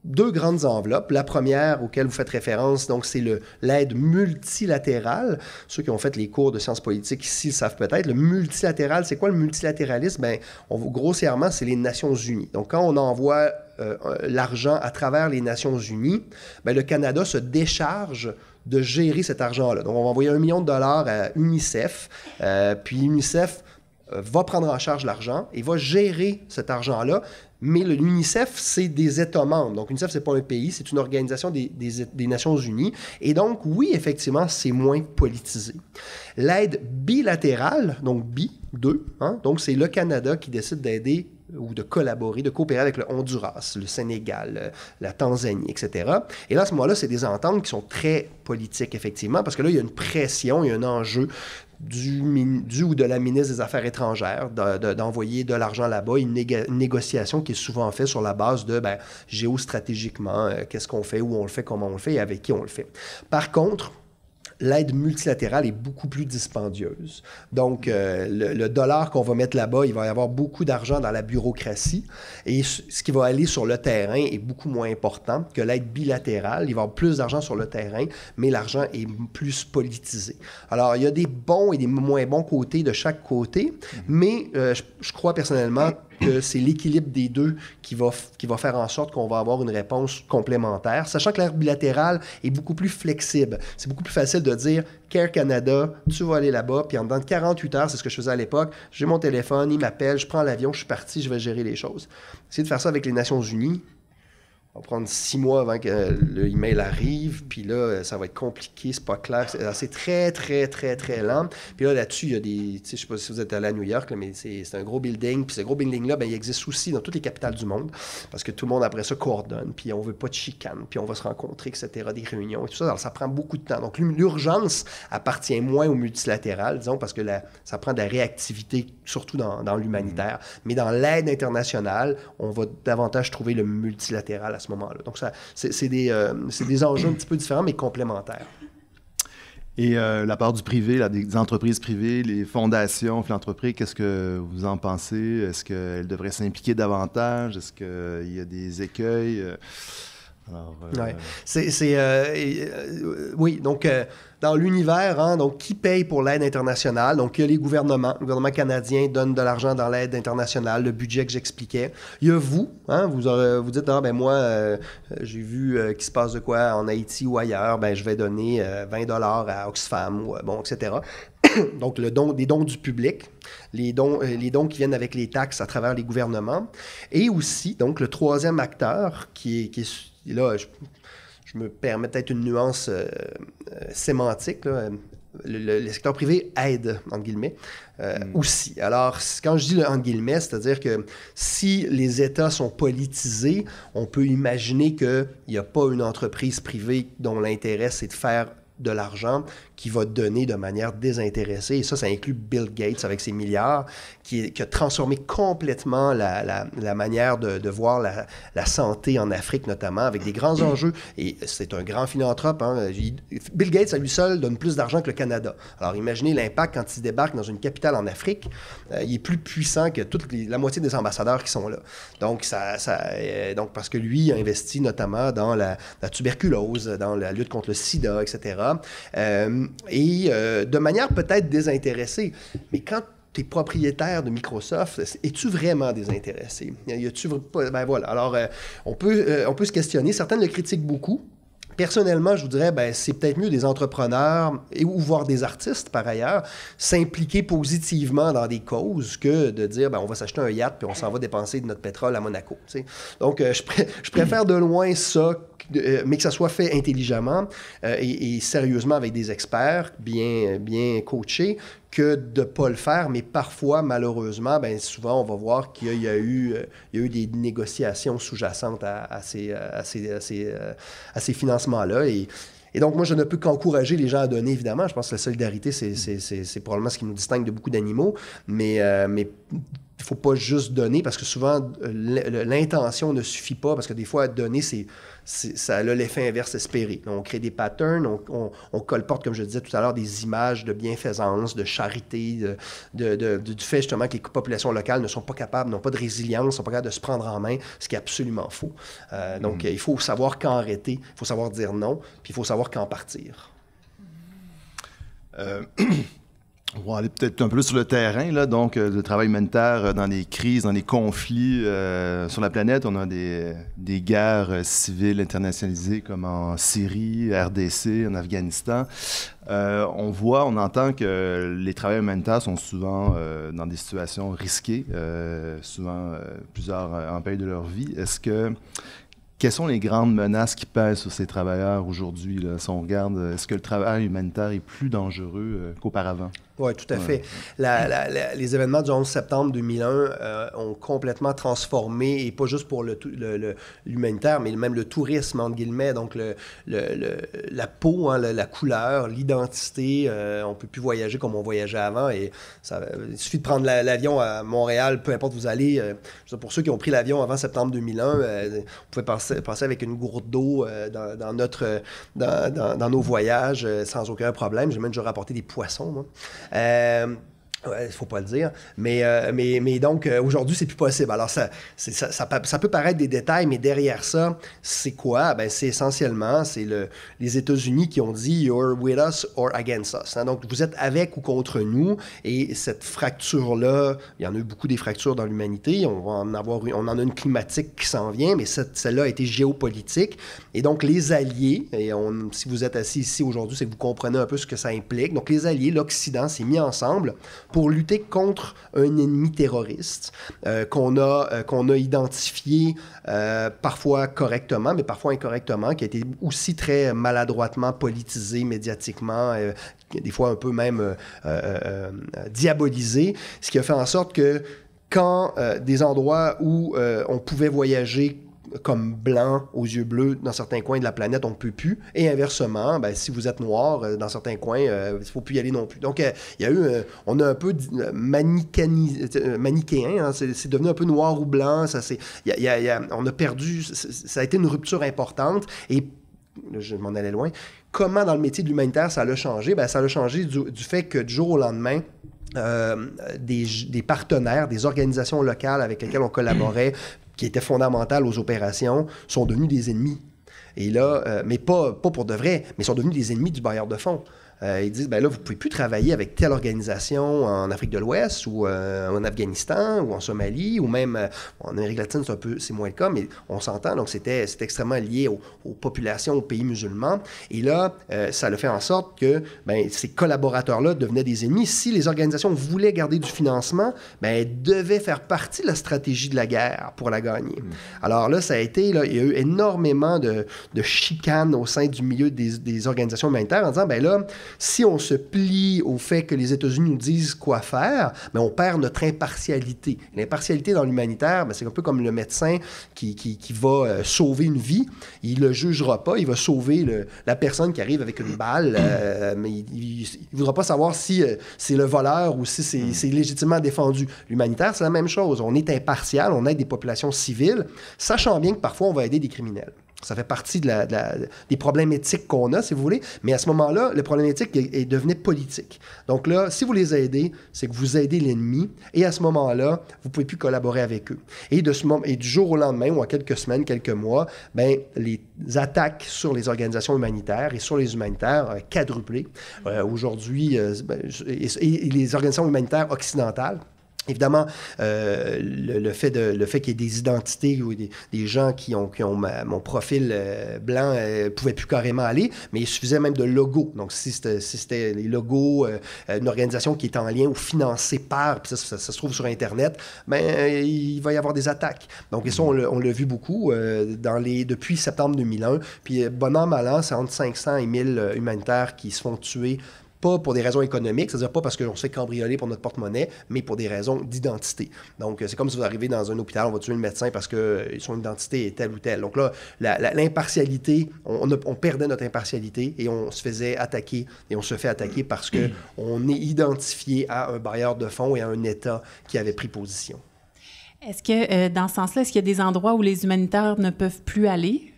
2 grandes enveloppes. La première, auquel vous faites référence, donc c'est l'aide multilatérale. Ceux qui ont fait les cours de sciences politiques ici le savent peut-être. Le multilatéral, c'est quoi le multilatéralisme? Bien, grossièrement, c'est les Nations unies. Donc, quand on envoie l'argent à travers les Nations unies, bien, le Canada se décharge de gérer cet argent-là. Donc, on va envoyer $1 million à UNICEF, puis UNICEF va prendre en charge l'argent et va gérer cet argent-là. Mais l'UNICEF, c'est des États membres. Donc, l'UNICEF, ce n'est pas un pays, c'est une organisation des Nations unies. Et donc, oui, effectivement, c'est moins politisé. L'aide bilatérale, donc bi, donc c'est le Canada qui décide d'aider ou de collaborer, de coopérer avec le Honduras, le Sénégal, la Tanzanie, etc. Et là, à ce moment-là, c'est des ententes qui sont très politiques, effectivement, parce que là, il y a une pression, il y a un enjeu du ou de la ministre des Affaires étrangères d'envoyer de l'argent là-bas, une négociation qui est souvent faite sur la base de géostratégiquement, qu'est-ce qu'on fait, où on le fait, comment on le fait et avec qui on le fait. Par contre, l'aide multilatérale est beaucoup plus dispendieuse. Donc, le dollar qu'on va mettre là-bas, il va y avoir beaucoup d'argent dans la bureaucratie et ce qui va aller sur le terrain est beaucoup moins important que l'aide bilatérale. Il va y avoir plus d'argent sur le terrain, mais l'argent est plus politisé. Alors, il y a des bons et des moins bons côtés de chaque côté, mais je crois personnellement que c'est l'équilibre des deux qui va faire en sorte qu'on va avoir une réponse complémentaire, sachant que l'aide bilatérale est beaucoup plus flexible. C'est beaucoup plus facile de dire « Care Canada, tu vas aller là-bas, puis en dedans de 48 heures, c'est ce que je faisais à l'époque, j'ai mon téléphone, il m'appelle, je prends l'avion, je suis parti, je vais gérer les choses. » Essayer de faire ça avec les Nations unies, ça va prendre 6 mois avant que l'email arrive, puis là, ça va être compliqué, c'est pas clair, c'est très, très, très, très lent. Puis là-dessus, il y a des, tu sais, je sais pas si vous êtes allé à New York, là, mais c'est un gros building, puis ce gros building-là, bien, il existe aussi dans toutes les capitales du monde, parce que tout le monde, après ça, coordonne, puis on veut pas de chicane, puis on va se rencontrer, etc., des réunions et tout ça, alors ça prend beaucoup de temps. Donc, l'urgence appartient moins au multilatéral, disons, parce que ça prend de la réactivité, surtout dans l'humanitaire. Mais dans l'aide internationale, on va davantage trouver le multilatéral à ce moment-là. Donc, c'est des enjeux un petit peu différents, mais complémentaires. Et la part du privé, là, des entreprises privées, les fondations, philanthropies, qu'est-ce que vous en pensez? Est-ce qu'elles devraient s'impliquer davantage? Est-ce qu'il y a des écueils? Oui, donc dans l'univers, donc qui paye pour l'aide internationale? Donc il y a les gouvernements. Le gouvernement canadien donne de l'argent dans l'aide internationale, le budget que j'expliquais. Il y a vous, vous dites, moi, j'ai vu qu'il se passe de quoi en Haïti ou ailleurs, je vais donner $20 à Oxfam, etc. Donc des dons du public, les dons qui viennent avec les taxes à travers les gouvernements. Et aussi, donc le troisième acteur qui est là, je me permets peut-être une nuance sémantique, là. Le secteur privé aide, entre guillemets, aussi. Alors, quand je dis entre guillemets, c'est-à-dire que si les États sont politisés, on peut imaginer qu'il n'y a pas une entreprise privée dont l'intérêt, c'est de faire de l'argent qui va donner de manière désintéressée. Et ça inclut Bill Gates avec ses milliards, qui a transformé complètement la manière de voir la santé en Afrique, notamment, avec des grands enjeux. Et c'est un grand philanthrope. Hein. Bill Gates, à lui seul, donne plus d'argent que le Canada. Alors, imaginez l'impact quand il débarque dans une capitale en Afrique. Il est plus puissant que la moitié des ambassadeurs qui sont là. Donc, donc parce que lui a investi notamment dans la tuberculose, dans la lutte contre le sida, etc. De manière peut-être désintéressée. Mais quand tu es propriétaire de Microsoft, es-tu vraiment désintéressé? Ben voilà. Alors, on peut se questionner. Certains le critiquent beaucoup. Personnellement, je vous dirais, c'est peut-être mieux des entrepreneurs ou voire des artistes, par ailleurs, s'impliquer positivement dans des causes que de dire, on va s'acheter un yacht puis on s'en va dépenser de notre pétrole à Monaco. T'sais. Donc, je préfère de loin ça, mais que ça soit fait intelligemment et sérieusement avec des experts bien coachés, que de ne pas le faire, mais parfois, malheureusement, souvent, on va voir qu'il y a eu des négociations sous-jacentes à ces financements-là. Et donc, moi, je ne peux qu'encourager les gens à donner, évidemment. Je pense que la solidarité, c'est probablement ce qui nous distingue de beaucoup d'animaux, mais il ne faut pas juste donner, parce que souvent, l'intention ne suffit pas, parce que des fois, donner, ça a l'effet inverse espéré. On crée des patterns, on colporte, comme je disais tout à l'heure, des images de bienfaisance, de charité, du fait justement que les populations locales ne sont pas capables, n'ont pas de résilience, ne sont pas capables de se prendre en main, ce qui est absolument faux. Donc, il faut savoir quand arrêter, il faut savoir dire non, puis il faut savoir quand partir. On va aller peut-être un peu sur le terrain, là, donc le travail humanitaire dans les crises, dans les conflits sur la planète. On a des guerres civiles internationalisées comme en Syrie, RDC, en Afghanistan. On entend que les travailleurs humanitaires sont souvent dans des situations risquées, souvent plusieurs en péril de leur vie. Quelles sont les grandes menaces qui pèsent sur ces travailleurs aujourd'hui, là, si on regarde, est-ce que le travail humanitaire est plus dangereux qu'auparavant? Oui, tout à fait. Les événements du 11 septembre 2001 ont complètement transformé, et pas juste pour l'humanitaire, mais même le tourisme, entre guillemets, donc la peau, hein, la couleur, l'identité. On ne peut plus voyager comme on voyageait avant. Et il suffit de prendre l'avion à Montréal, peu importe où vous allez. Pour ceux qui ont pris l'avion avant septembre 2001, vous pouvez passer avec une gourde d'eau dans nos voyages sans aucun problème. J'ai même déjà rapporté des poissons, moi. Il faut pas le dire, mais donc aujourd'hui c'est plus possible. Alors ça peut paraître des détails, mais derrière ça, c'est quoi? C'est essentiellement les États-Unis qui ont dit "You're with us or against us". Hein? Donc vous êtes avec ou contre nous, et cette fracture-là, il y en a eu beaucoup des fractures dans l'humanité. On en a une climatique qui s'en vient, mais celle-là a été géopolitique. Et donc les alliés, si vous êtes assis ici aujourd'hui, c'est que vous comprenez un peu ce que ça implique. Donc les alliés, l'Occident s'est mis ensemble pour lutter contre un ennemi terroriste qu'on a identifié parfois correctement, mais parfois incorrectement, qui a été aussi très maladroitement politisé médiatiquement, des fois un peu même diabolisé, ce qui a fait en sorte que quand des endroits où on pouvait voyager comme blanc aux yeux bleus dans certains coins de la planète, on ne peut plus. Et inversement, si vous êtes noir dans certains coins, il ne faut plus y aller non plus. Donc, on a un peu manichéen, hein, c'est devenu un peu noir ou blanc. On a perdu, ça a été une rupture importante. Et je m'en allais loin. Comment dans le métier de l'humanitaire ça l'a changé? Ça l'a changé du fait que du jour au lendemain, des partenaires, des organisations locales avec lesquelles on collaborait, qui étaient fondamentales aux opérations, sont devenus des ennemis. Et là, mais pas pour de vrai, mais sont devenus des ennemis du bailleur de fonds. Ils disent, là, vous ne pouvez plus travailler avec telle organisation en Afrique de l'Ouest ou en Afghanistan ou en Somalie ou même en Amérique latine, c'est moins le cas, mais on s'entend. Donc, c'était extrêmement lié aux populations, aux pays musulmans. Et là, ça a fait en sorte que ces collaborateurs-là devenaient des ennemis. Si les organisations voulaient garder du financement, elles devaient faire partie de la stratégie de la guerre pour la gagner. Alors là, ça a été, il y a eu énormément de chicanes au sein du milieu des organisations humanitaires en disant, si on se plie au fait que les États-Unis nous disent quoi faire, bien, on perd notre impartialité. L'impartialité dans l'humanitaire, bien, c'est un peu comme le médecin qui va sauver une vie. Il ne le jugera pas, il va sauver la personne qui arrive avec une balle, mais il ne voudra pas savoir si c'est le voleur ou si c'est légitimement défendu. L'humanitaire, c'est la même chose. On est impartial, on aide des populations civiles, sachant bien que parfois on va aider des criminels. Ça fait partie des problèmes éthiques qu'on a, si vous voulez. Mais à ce moment-là, le problème éthique devenait politique. Donc là, si vous les aidez, c'est que vous aidez l'ennemi. Et à ce moment-là, vous ne pouvez plus collaborer avec eux. Et du jour au lendemain, ou en quelques semaines, quelques mois, bien, les attaques sur les organisations humanitaires et sur les humanitaires quadruplées. Aujourd'hui, et les organisations humanitaires occidentales, évidemment, le fait qu'il y ait des identités ou des gens qui ont mon profil blanc ne pouvaient plus carrément aller, mais il suffisait même de logos. Donc, si c'était les logos, une organisation qui est en lien ou financée par, puis ça se trouve sur Internet, bien, il va y avoir des attaques. Donc, et ça, on l'a vu beaucoup depuis septembre 2001. Puis, bon an, mal an, c'est entre 500 et 1000 humanitaires qui se font tuer, pas pour des raisons économiques, c'est-à-dire pas parce qu'on se fait cambrioler pour notre porte-monnaie, mais pour des raisons d'identité. Donc, c'est comme si vous arrivez dans un hôpital, on va tuer le médecin parce que son identité est telle ou telle. Donc là, l'impartialité, on perdait notre impartialité et on se faisait attaquer, et on se fait attaquer parce qu'on est identifié à un bailleur de fonds et à un État qui avait pris position. Est-ce que, dans ce sens-là, est-ce qu'il y a des endroits où les humanitaires ne peuvent plus aller?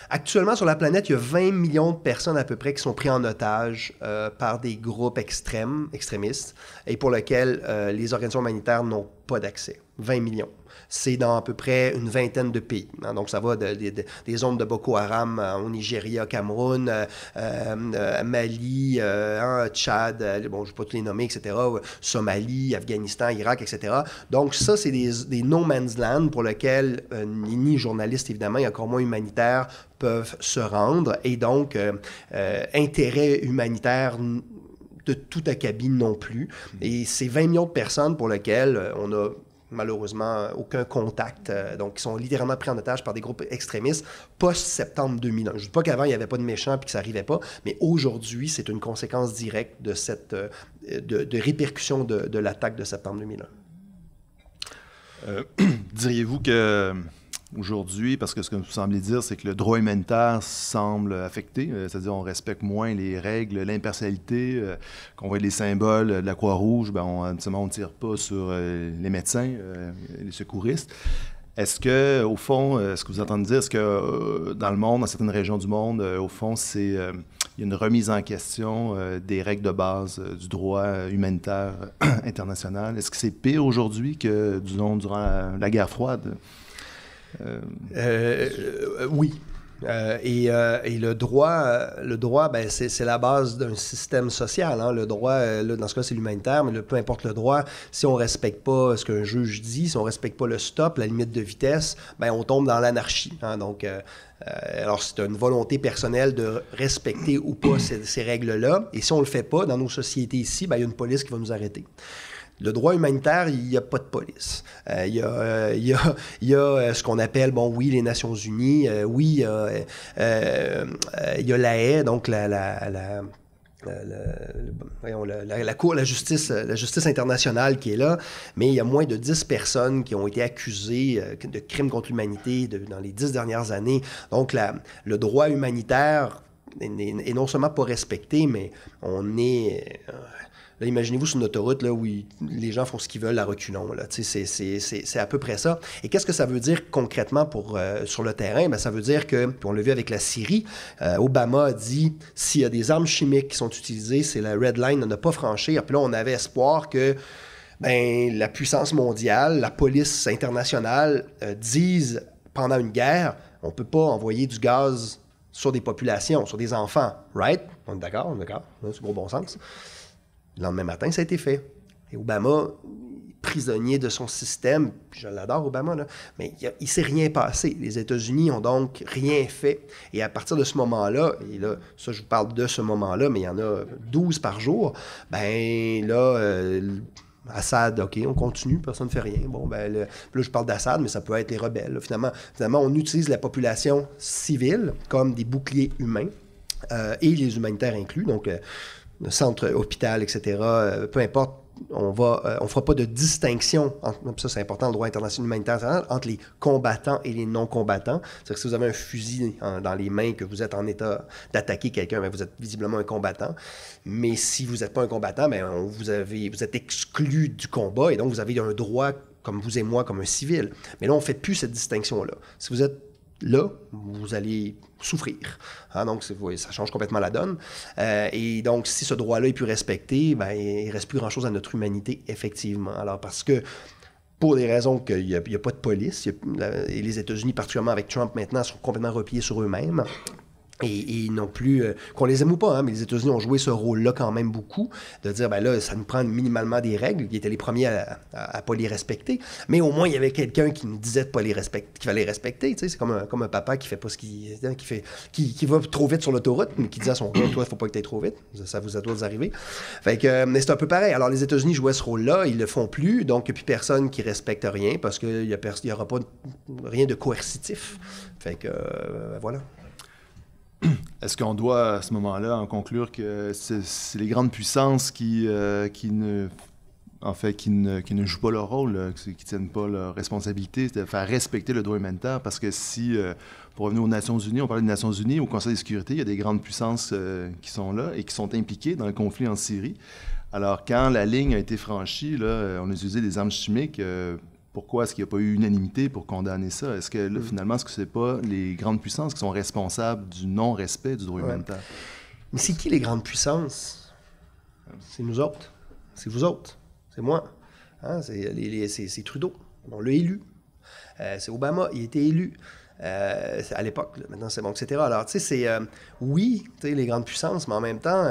Actuellement, sur la planète, il y a 20 millions de personnes à peu près qui sont pris en otage par des groupes extrémistes, et pour lesquels les organisations humanitaires n'ont pas d'accès. 20 millions. C'est dans à peu près une vingtaine de pays. Hein. Donc, ça va des zones de Boko Haram au Nigeria, Cameroun, Mali, Tchad, bon, je ne vais pas tous les nommer, etc., Somalie, Afghanistan, Irak, etc. Donc, ça, c'est des no man's land pour lesquels ni journalistes, évidemment, et encore moins humanitaires, peuvent se rendre. Et donc, intérêt humanitaire de tout acabit non plus. Et c'est 20 millions de personnes pour lesquelles on a malheureusement aucun contact, donc qui sont littéralement pris en otage par des groupes extrémistes post-septembre 2001. Je ne dis pas qu'avant, il n'y avait pas de méchants et que ça n'arrivait pas, mais aujourd'hui, c'est une conséquence directe de cette de répercussion de l'attaque de septembre 2001. Diriez-vous que aujourd'hui, parce que ce que vous semblez dire, c'est que le droit humanitaire semble affecté, c'est-à-dire on respecte moins les règles, l'impartialité, qu'on voit les symboles de la Croix-Rouge, ben on ne tire pas sur les médecins, les secouristes. Est-ce que, au fond, ce que vous entendez dire, est-ce que dans le monde, dans certaines régions du monde, au fond, il y a une remise en question des règles de base du droit humanitaire international? Est-ce que c'est pire aujourd'hui que, disons, durant la guerre froide? Oui. Et le droit, ben, c'est la base d'un système social. Hein. Le droit, là, dans ce cas, c'est l'humanitaire, mais peu importe le droit, si on ne respecte pas ce qu'un juge dit, si on ne respecte pas le stop, la limite de vitesse, ben, on tombe dans l'anarchie. Hein. Donc, alors, c'est une volonté personnelle de respecter ou pas ces règles-là. Et si on ne le fait pas, dans nos sociétés ici, ben, il y a une police qui va nous arrêter. Le droit humanitaire, il n'y a pas de police. Il y a ce qu'on appelle, bon, oui, les Nations Unies, oui, il y a la haie, donc la Cour, la justice internationale qui est là, mais il y a moins de 10 personnes qui ont été accusées de crimes contre l'humanité dans les 10 dernières années. Donc, le droit humanitaire est non seulement pas respecté, mais on est... Là, imaginez-vous sur une autoroute là, où les gens font ce qu'ils veulent à reculons. Là. C'est à peu près ça. Et qu'est-ce que ça veut dire concrètement sur le terrain? Bien, ça veut dire que, puis on l'a vu avec la Syrie, Obama a dit s'il y a des armes chimiques qui sont utilisées, c'est la red line à ne pas franchir. Puis là, on avait espoir que la puissance mondiale, la police internationale disent pendant une guerre, on ne peut pas envoyer du gaz sur des populations, sur des enfants. Right? On est d'accord? C'est gros bon sens. Le lendemain matin, ça a été fait. Et Obama, prisonnier de son système, je l'adore, Obama, là, mais il ne s'est rien passé. Les États-Unis ont donc rien fait. Et à partir de ce moment-là, et là, ça, je vous parle de ce moment-là, mais il y en a 12 par jour, ben là, Assad, OK, on continue, personne ne fait rien. Bon, ben là, je parle d'Assad, mais ça peut être les rebelles. Finalement, on utilise la population civile comme des boucliers humains. et les humanitaires inclus, donc le centre, hôpital, etc., peu importe, on fera pas de distinction, ça c'est important, le droit international humanitaire, entre les combattants et les non-combattants. C'est-à-dire que si vous avez un fusil dans les mains, que vous êtes en état d'attaquer quelqu'un, bien, vous êtes visiblement un combattant. Mais si vous n'êtes pas un combattant, bien, vous êtes exclu du combat et donc vous avez un droit, comme vous et moi, comme un civil. Mais là, on ne fait plus cette distinction-là. Si vous êtes là, vous allez souffrir. Donc, ça change complètement la donne. Et donc, si ce droit-là est plus respecté, ben, il ne reste plus grand-chose à notre humanité, effectivement. Alors, parce que, pour des raisons qu'il n'y a pas de police, et les États-Unis, particulièrement avec Trump maintenant, sont complètement repliés sur eux-mêmes. Et non plus, qu'on les aime ou pas, mais les États-Unis ont joué ce rôle-là quand même beaucoup, de dire, ben là, ça nous prend minimalement des règles, qui étaient les premiers à pas les respecter, mais au moins, il y avait quelqu'un qui nous disait de pas les respecter, qu'il fallait les respecter, tu sais, c'est comme un papa qui fait pas ce qui va trop vite sur l'autoroute, mais qui dit à son gars, toi, il faut pas que tu ailles trop vite, ça vous doit arriver. Fait que, mais c'est un peu pareil. Alors, les États-Unis jouaient ce rôle-là, ils le font plus, donc il n'y a plus personne qui respecte rien, parce qu'il n'y aura pas rien de coercitif. Fait que, voilà. Est-ce qu'on doit, à ce moment-là, en conclure que c'est les grandes puissances qui ne jouent pas leur rôle, qui ne tiennent pas leur responsabilité, c'est de faire respecter le droit humanitaire? Parce que si, pour revenir aux Nations Unies, on parlait des Nations Unies, au Conseil de sécurité, il y a des grandes puissances qui sont là et qui sont impliquées dans le conflit en Syrie. Alors, quand la ligne a été franchie, là, on a utilisé des armes chimiques. Pourquoi est-ce qu'il n'y a pas eu unanimité pour condamner ça? Est-ce que là, finalement, est-ce que ce n'est pas les grandes puissances qui sont responsables du non-respect du droit humanitaire? Mais c'est qui les grandes puissances? C'est nous autres. C'est vous autres. C'est moi. C'est Trudeau. On l'a élu. C'est Obama. Il a été élu. À l'époque, maintenant c'est bon, etc. Alors, tu sais, c'est... oui, tu sais, les grandes puissances, mais en même temps,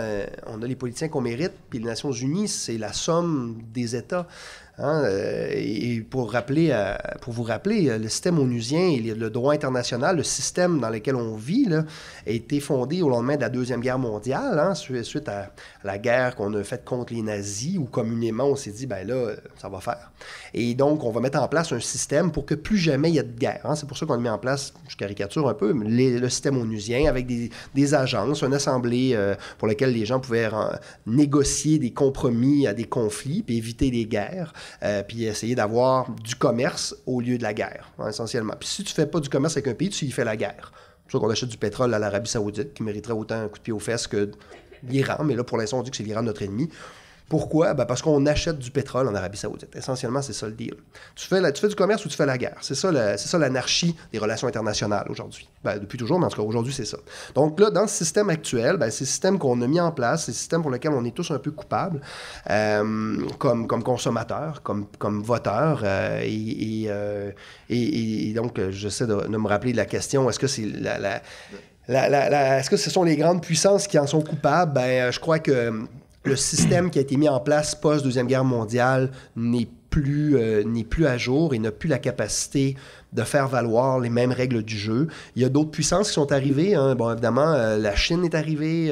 on a les politiciens qu'on mérite, puis les Nations Unies, c'est la somme des États. Et pour vous rappeler, le système onusien et le droit international, le système dans lequel on vit, là, a été fondé au lendemain de la Deuxième Guerre mondiale, suite à la guerre qu'on a faite contre les nazis, où communément on s'est dit, ben là, ça va faire. Et donc, on va mettre en place un système pour que plus jamais il y ait de guerre. C'est pour ça qu'on a mis en place, je caricature un peu, le système onusien avec des agences, une assemblée pour laquelle les gens pouvaient négocier des compromis à des conflits, puis éviter des guerres. Puis essayer d'avoir du commerce au lieu de la guerre, essentiellement. Puis si tu ne fais pas du commerce avec un pays, tu y fais la guerre. C'est pour ça qu'on achète du pétrole à l'Arabie Saoudite, qui mériterait autant un coup de pied aux fesses que l'Iran, mais là, pour l'instant, on dit que c'est l'Iran notre ennemi. Pourquoi? Ben parce qu'on achète du pétrole en Arabie Saoudite. Essentiellement, c'est ça le deal. Tu fais du commerce ou tu fais la guerre. C'est ça l'anarchie des relations internationales aujourd'hui. Ben, depuis toujours, mais en tout cas, aujourd'hui, c'est ça. Donc là, dans ce système actuel, ben, c'est le système qu'on a mis en place, c'est le système pour lequel on est tous un peu coupables, comme consommateurs, comme voteurs. Et donc, j'essaie de me rappeler de la question, est-ce que c'est est-ce que ce sont les grandes puissances qui en sont coupables? Ben, je crois que le système qui a été mis en place post-Deuxième Guerre mondiale n'est plus à jour et n'a plus la capacité de faire valoir les mêmes règles du jeu. Il y a d'autres puissances qui sont arrivées. Bon, évidemment, la Chine est arrivée,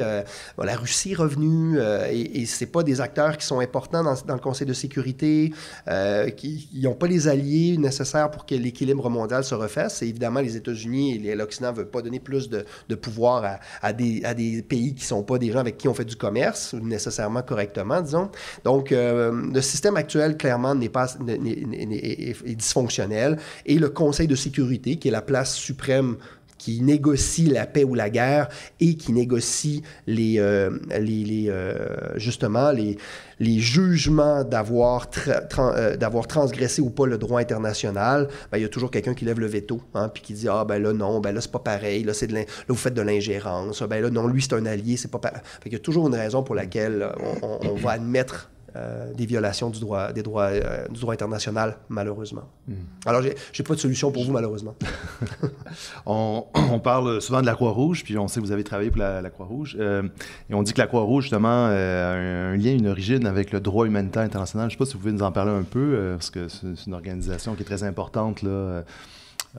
la Russie est revenue, et c'est pas des acteurs qui sont importants dans le Conseil de sécurité, qui n'ont pas les alliés nécessaires pour que l'équilibre mondial se refasse. Et évidemment, les États-Unis et l'Occident ne veulent pas donner plus de pouvoir à des pays qui ne sont pas des gens avec qui on fait du commerce, nécessairement correctement, disons. Donc, le système actuel, clairement, est dysfonctionnel. Et le Conseil de sécurité, qui est la place suprême qui négocie la paix ou la guerre et qui négocie justement les jugements d'avoir transgressé ou pas le droit international, ben, il y a toujours quelqu'un qui lève le veto, puis qui dit « Ah, ben là, non, ben là, c'est pas pareil, là, là vous faites de l'ingérence, ben là, non, lui, c'est un allié, c'est pas pareil. » Fait qu'il y a toujours une raison pour laquelle on va admettre des violations du droit international, malheureusement. Alors, j'ai pas de solution pour vous, malheureusement. On parle souvent de la Croix-Rouge, puis on sait que vous avez travaillé pour la Croix-Rouge, et on dit que la Croix-Rouge, justement, a un lien, une origine avec le droit humanitaire international. Je ne sais pas si vous pouvez nous en parler un peu, parce que c'est une organisation qui est très importante, là,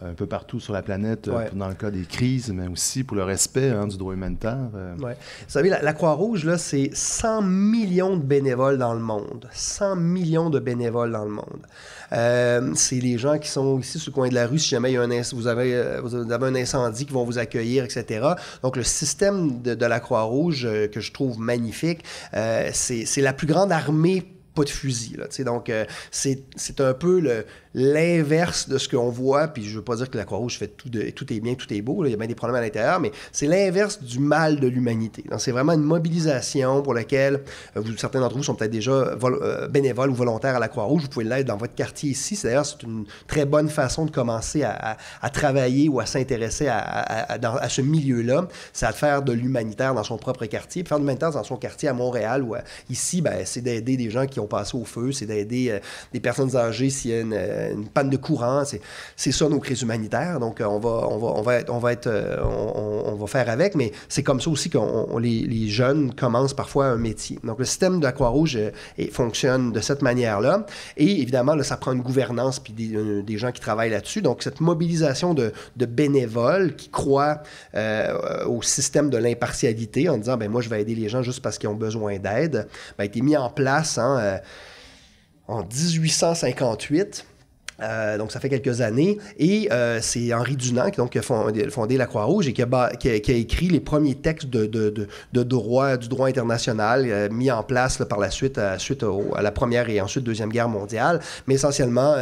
un peu partout sur la planète, dans le cas des crises, mais aussi pour le respect du droit humanitaire. Ouais. Vous savez, la Croix-Rouge, là, c'est 100 millions de bénévoles dans le monde. 100 millions de bénévoles dans le monde. C'est les gens qui sont ici sur le coin de la rue, si jamais il y a vous avez un incendie, qui vont vous accueillir, etc. Donc, le système de la Croix-Rouge, que je trouve magnifique, c'est la plus grande armée pas de fusil. Là, donc, c'est un peu l'inverse de ce qu'on voit, puis je ne veux pas dire que la Croix-Rouge fait tout est bien, tout est beau, là, il y a bien des problèmes à l'intérieur, mais c'est l'inverse du mal de l'humanité. Donc, c'est vraiment une mobilisation pour laquelle certains d'entre vous sont peut-être déjà bénévoles ou volontaires à la Croix-Rouge. Vous pouvez l'être dans votre quartier ici. D'ailleurs, c'est une très bonne façon de commencer à travailler ou à s'intéresser à ce milieu-là. C'est à faire de l'humanitaire dans son propre quartier. Puis faire de l'humanitaire dans son quartier à Montréal ou ici, c'est d'aider des gens qui ont passé au feu, c'est d'aider des personnes âgées s'il y a une panne de courant. C'est ça nos crises humanitaires. Donc, on va faire avec, mais c'est comme ça aussi que les jeunes commencent parfois un métier. Donc, le système de la Croix-Rouge fonctionne de cette manière-là. Et évidemment, là, ça prend une gouvernance puis des gens qui travaillent là-dessus. Donc, cette mobilisation de bénévoles qui croient au système de l'impartialité en disant, moi, je vais aider les gens juste parce qu'ils ont besoin d'aide, a été mis en place en 1858. Donc, ça fait quelques années. Et c'est Henri Dunant qui a fondé la Croix-Rouge et qui a écrit les premiers textes du droit international mis en place là, par la suite, suite à la Première et ensuite Deuxième Guerre mondiale. Mais essentiellement,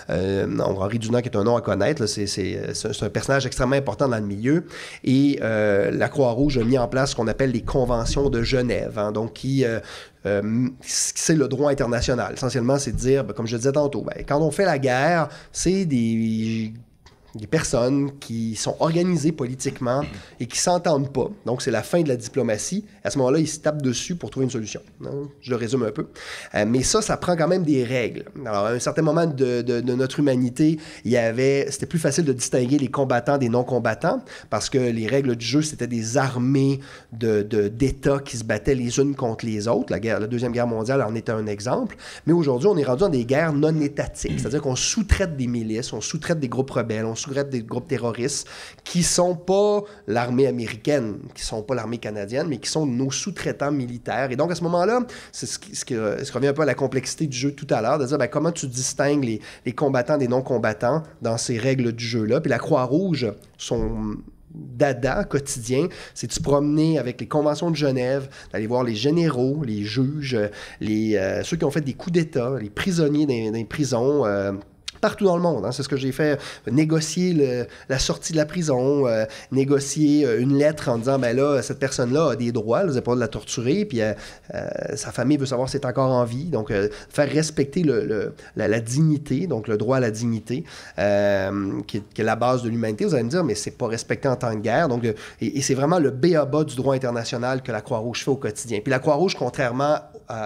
Henri Dunant, qui est un nom à connaître, là, c'est un personnage extrêmement important dans le milieu. Et la Croix-Rouge a mis en place ce qu'on appelle les conventions de Genève, donc c'est le droit international. Essentiellement, c'est de dire, comme je le disais tantôt, quand on fait la guerre, c'est des personnes qui sont organisées politiquement et qui ne s'entendent pas. Donc, c'est la fin de la diplomatie. À ce moment-là, ils se tapent dessus pour trouver une solution. Je le résume un peu. Mais ça prend quand même des règles. Alors, à un certain moment de notre humanité, c'était plus facile de distinguer les combattants des non-combattants parce que les règles du jeu, c'était des armées d'États qui se battaient les unes contre les autres. La Deuxième Guerre mondiale en était un exemple. Mais aujourd'hui, on est rendu dans des guerres non étatiques. C'est-à-dire qu'on sous-traite des milices, on sous-traite des groupes rebelles, on sous-traite des groupes terroristes qui ne sont pas l'armée américaine, qui ne sont pas l'armée canadienne, mais qui sont nos sous-traitants militaires. Et donc, à ce moment-là, c'est ce qui revient un peu à la complexité du jeu tout à l'heure, de dire comment tu distingues les combattants des non-combattants dans ces règles du jeu-là. Puis la Croix-Rouge, son dada quotidien, c'est de se promener avec les conventions de Genève, d'aller voir les généraux, les juges, ceux qui ont fait des coups d'État, les prisonniers dans les prisons, partout dans le monde. C'est ce que j'ai fait. Négocier la sortie de la prison, négocier une lettre en disant, cette personne-là a des droits, vous n'avez pas de la torturer, puis sa famille veut savoir si elle est encore en vie. Donc, faire respecter la dignité, donc le droit à la dignité, qui est la base de l'humanité. Vous allez me dire, mais c'est pas respecté en temps de guerre. Donc, et c'est vraiment le b.a.-ba du droit international que la Croix-Rouge fait au quotidien. Puis la Croix-Rouge, contrairement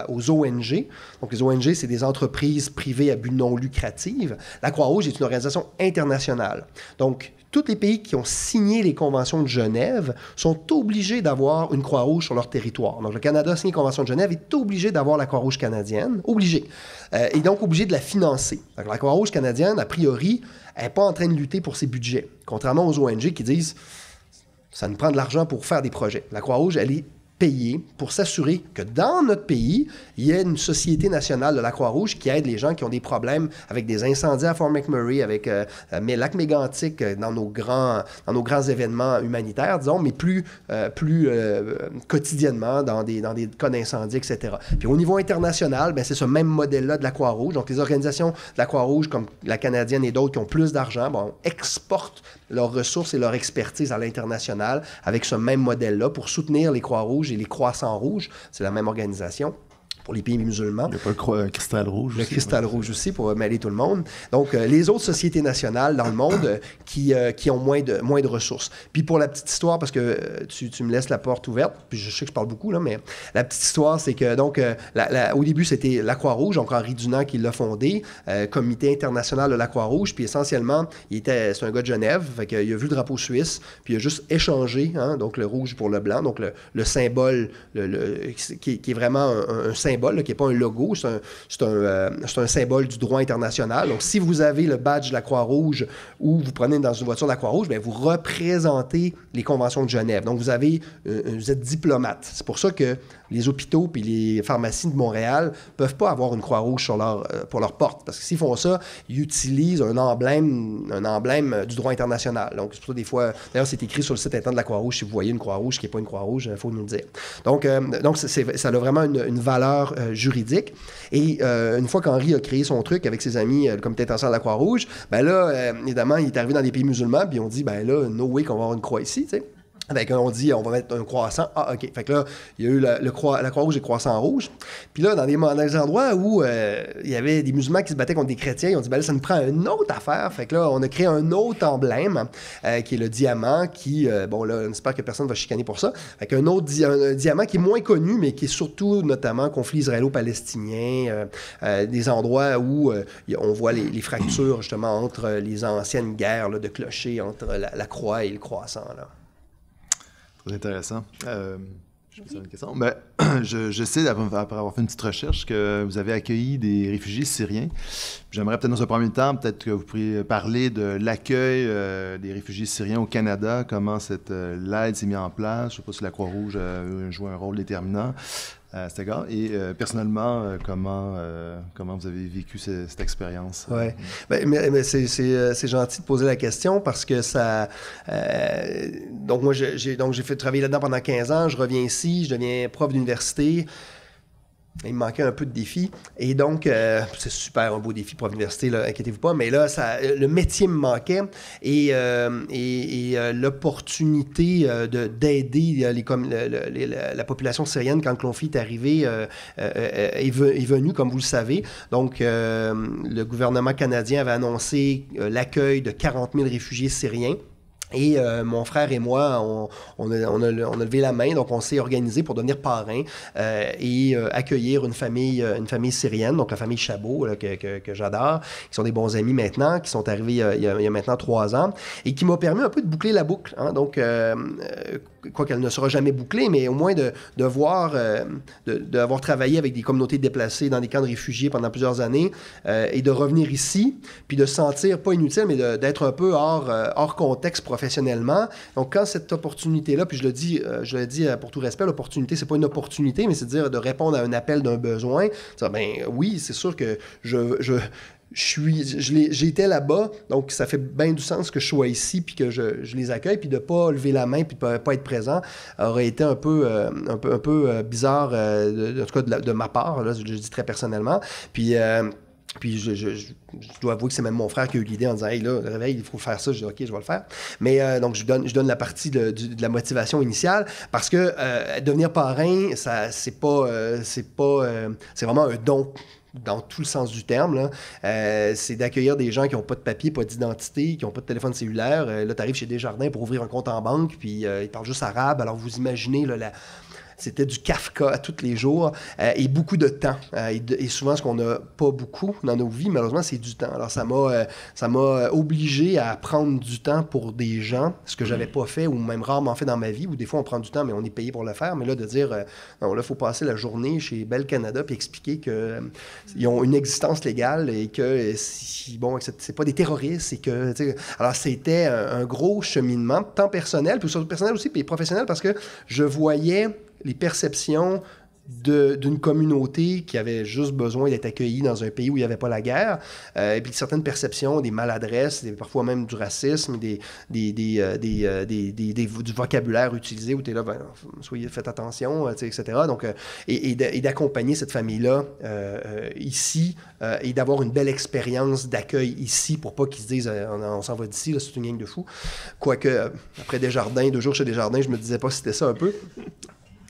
aux ONG, donc les ONG, c'est des entreprises privées à but non lucratif. La Croix-Rouge est une organisation internationale. Donc, tous les pays qui ont signé les conventions de Genève sont obligés d'avoir une Croix-Rouge sur leur territoire. Donc, le Canada a signé la Convention de Genève, est obligé d'avoir la Croix-Rouge canadienne, obligé. Et donc obligé de la financer. Donc, la Croix-Rouge canadienne, a priori, elle n'est pas en train de lutter pour ses budgets, contrairement aux ONG qui disent « ça nous prend de l'argent pour faire des projets ». La Croix-Rouge, elle est payée pour s'assurer que dans notre pays, il y a une société nationale de la Croix-Rouge qui aide les gens qui ont des problèmes avec des incendies à Fort McMurray, avec lac Mégantic, dans nos grands événements humanitaires, disons, mais plus quotidiennement dans des cas d'incendie, etc. Puis au niveau international, c'est ce même modèle-là de la Croix-Rouge. Donc les organisations de la Croix-Rouge, comme la canadienne et d'autres qui ont plus d'argent, exportent leurs ressources et leur expertise à l'international avec ce même modèle-là pour soutenir les Croix-Rouges et les Croissants-Rouges. C'est la même organisation pour les pays musulmans. Il n'y a pas le Cristal Rouge aussi. Le Cristal Rouge aussi, pour mêler tout le monde. Donc, les autres sociétés nationales dans le monde qui ont moins de ressources. Puis pour la petite histoire, parce que tu me laisses la porte ouverte, puis je sais que je parle beaucoup, là, mais la petite histoire, c'est que, donc, au début, c'était la Croix-Rouge, donc Henri Dunant qui l'a fondé, Comité international de la Croix-Rouge, puis essentiellement, c'est un gars de Genève, fait qu'il a vu le drapeau suisse, puis il a juste échangé, donc le rouge pour le blanc, donc le symbole qui est vraiment un symbole symbole, là, qui n'est pas un logo, c'est un symbole du droit international. Donc, si vous avez le badge de la Croix-Rouge ou vous prenez dans une voiture de la Croix-Rouge, bien, vous représentez les conventions de Genève. Donc, vous êtes diplomate. C'est pour ça que les hôpitaux et les pharmacies de Montréal ne peuvent pas avoir une Croix-Rouge pour leur porte. Parce que s'ils font ça, ils utilisent un emblème du droit international. Donc, c'est pour ça des fois... D'ailleurs, c'est écrit sur le site internet de la Croix-Rouge. Si vous voyez une Croix-Rouge qui n'est pas une Croix-Rouge, il faut nous le dire. Donc ça a vraiment une valeur juridique. Et une fois qu'Henri a créé son truc avec ses amis, le comité international de la Croix-Rouge, ben là, évidemment, il est arrivé dans des pays musulmans, puis on dit, ben là, no way qu'on va avoir une croix ici, tu sais. On dit, on va mettre un croissant. Ah, OK. Fait que là, il y a eu la Croix-Rouge et le croissant rouge. Puis là, dans des endroits où il y avait des musulmans qui se battaient contre des chrétiens, ils ont dit, ben là, ça nous prend une autre affaire. Fait que là, on a créé un autre emblème, qui est le diamant, qui, bon, là, on espère que personne ne va chicaner pour ça. Fait qu'un autre un diamant qui est moins connu, mais qui est surtout, notamment, conflit israélo-palestinien, des endroits où on voit les fractures, justement, entre les anciennes guerres là, de clochers, entre la croix et le croissant, là. Très intéressant. Je peux poser une question. Ben, je sais, après avoir fait une petite recherche, que vous avez accueilli des réfugiés syriens. J'aimerais peut-être dans un premier temps, peut-être que vous pourriez parler de l'accueil des réfugiés syriens au Canada, comment l'aide s'est mise en place. Je ne sais pas si la Croix-Rouge a joué un rôle déterminant à cet égard. Et personnellement, comment vous avez vécu cette expérience? Oui. Mais c'est gentil de poser la question parce que ça... donc, moi, j'ai fait travailler là-dedans pendant 15 ans. Je reviens ici, je deviens prof d'université. Il me manquait un peu de défis. Et donc, c'est super un beau défi pour l'université, là, inquiétez-vous pas. Mais là, le métier me manquait et l'opportunité d'aider la population syrienne quand le conflit est arrivé est venue, comme vous le savez. Donc, le gouvernement canadien avait annoncé l'accueil de 40 000 réfugiés syriens. Et mon frère et moi, on a levé la main, donc on s'est organisé pour devenir parrain et accueillir une famille syrienne, donc la famille Chabot, là, que j'adore, qui sont des bons amis maintenant, qui sont arrivés il y a maintenant 3 ans, et qui m'a permis un peu de boucler la boucle. Hein, donc, quoi qu'elle ne sera jamais bouclée, mais au moins d'avoir travaillé avec des communautés déplacées dans des camps de réfugiés pendant plusieurs années et de revenir ici, puis de se sentir, pas inutile, mais d'être un peu hors contexte professionnellement. Donc, quand cette opportunité-là, puis je le dis pour tout respect, l'opportunité, c'est pas une opportunité, mais c'est dire de répondre à un appel d'un besoin. Ben oui, c'est sûr que j'étais là-bas, donc ça fait bien du sens que je sois ici puis que je les accueille, puis de pas lever la main puis de pas être présent aurait été un peu bizarre, en tout cas de ma part, là, je le dis très personnellement. Puis je dois avouer que c'est même mon frère qui a eu l'idée en disant « Hey, là, le réveil, il faut faire ça. » Je dis « OK, je vais le faire. » Mais donc, je donne la partie de la motivation initiale parce que devenir parrain, c'est vraiment un don dans tout le sens du terme, là. C'est d'accueillir des gens qui n'ont pas de papier, pas d'identité, qui n'ont pas de téléphone cellulaire. Là, tu arrives chez Desjardins pour ouvrir un compte en banque, puis ils parlent juste arabe. Alors, vous imaginez là, c'était du Kafka à tous les jours et beaucoup de temps. Et souvent, ce qu'on n'a pas beaucoup dans nos vies, malheureusement, c'est du temps. Alors, ça m'a obligé à prendre du temps pour des gens, ce que je n'avais pas fait ou même rarement fait dans ma vie, où des fois, on prend du temps, mais on est payé pour le faire. Mais là, de dire, non, là, il faut passer la journée chez Bell Canada puis expliquer qu'ils ont une existence légale et que, c'est pas des terroristes. Et que, alors, c'était un gros cheminement, tant personnel, puis surtout personnel aussi, puis professionnel, parce que je voyais les perceptions d'une communauté qui avait juste besoin d'être accueillie dans un pays où il n'y avait pas la guerre, et puis certaines perceptions, des maladresses, parfois même du racisme, du vocabulaire utilisé où tu es là, faites attention, etc. Donc, et d'accompagner cette famille-là ici et d'avoir une belle expérience d'accueil ici pour pas qu'ils se disent on s'en va d'ici, là, c'est une gang de fous. Quoique, après Desjardins, 2 jours chez Desjardins, je me disais pas si c'était ça un peu.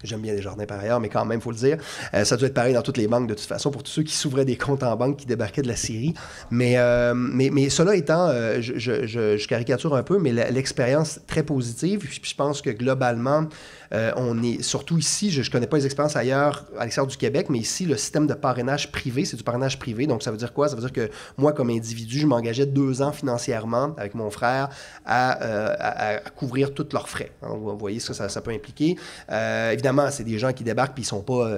J'aime bien Desjardins par ailleurs, mais quand même, il faut le dire. Ça doit être pareil dans toutes les banques de toute façon, pour tous ceux qui s'ouvraient des comptes en banque qui débarquaient de la Syrie. Mais cela étant, je caricature un peu, mais l'expérience très positive. Puis je pense que globalement, on est, surtout ici, je ne connais pas les expériences ailleurs, à l'extérieur du Québec, mais ici, le système de parrainage privé, c'est du parrainage privé. Donc, ça veut dire quoi? Ça veut dire que moi, comme individu, je m'engageais 2 ans financièrement avec mon frère à couvrir tous leurs frais. Donc, vous voyez ce que ça peut impliquer. Évidemment, évidemment, c'est des gens qui débarquent puis ils sont pas...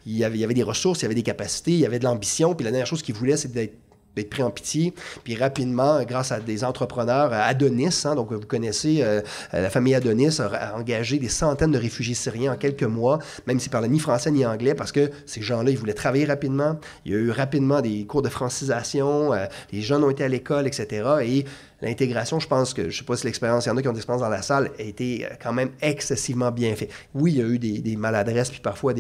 il y avait des ressources, il y avait des capacités, il y avait de l'ambition, puis la dernière chose qu'ils voulaient, c'est d'être pris en pitié. Puis rapidement, grâce à des entrepreneurs, Adonis, donc vous connaissez, la famille Adonis a engagé des centaines de réfugiés syriens en quelques mois, même s'ils ne parlaient ni français ni anglais, parce que ces gens-là, ils voulaient travailler rapidement. Il y a eu rapidement des cours de francisation, les jeunes ont été à l'école, etc. Et l'intégration, je pense que, je ne sais pas si l'expérience, il y en a qui ont de l'expérience dans la salle, a été quand même excessivement bien faite. Oui, il y a eu des maladresses, puis parfois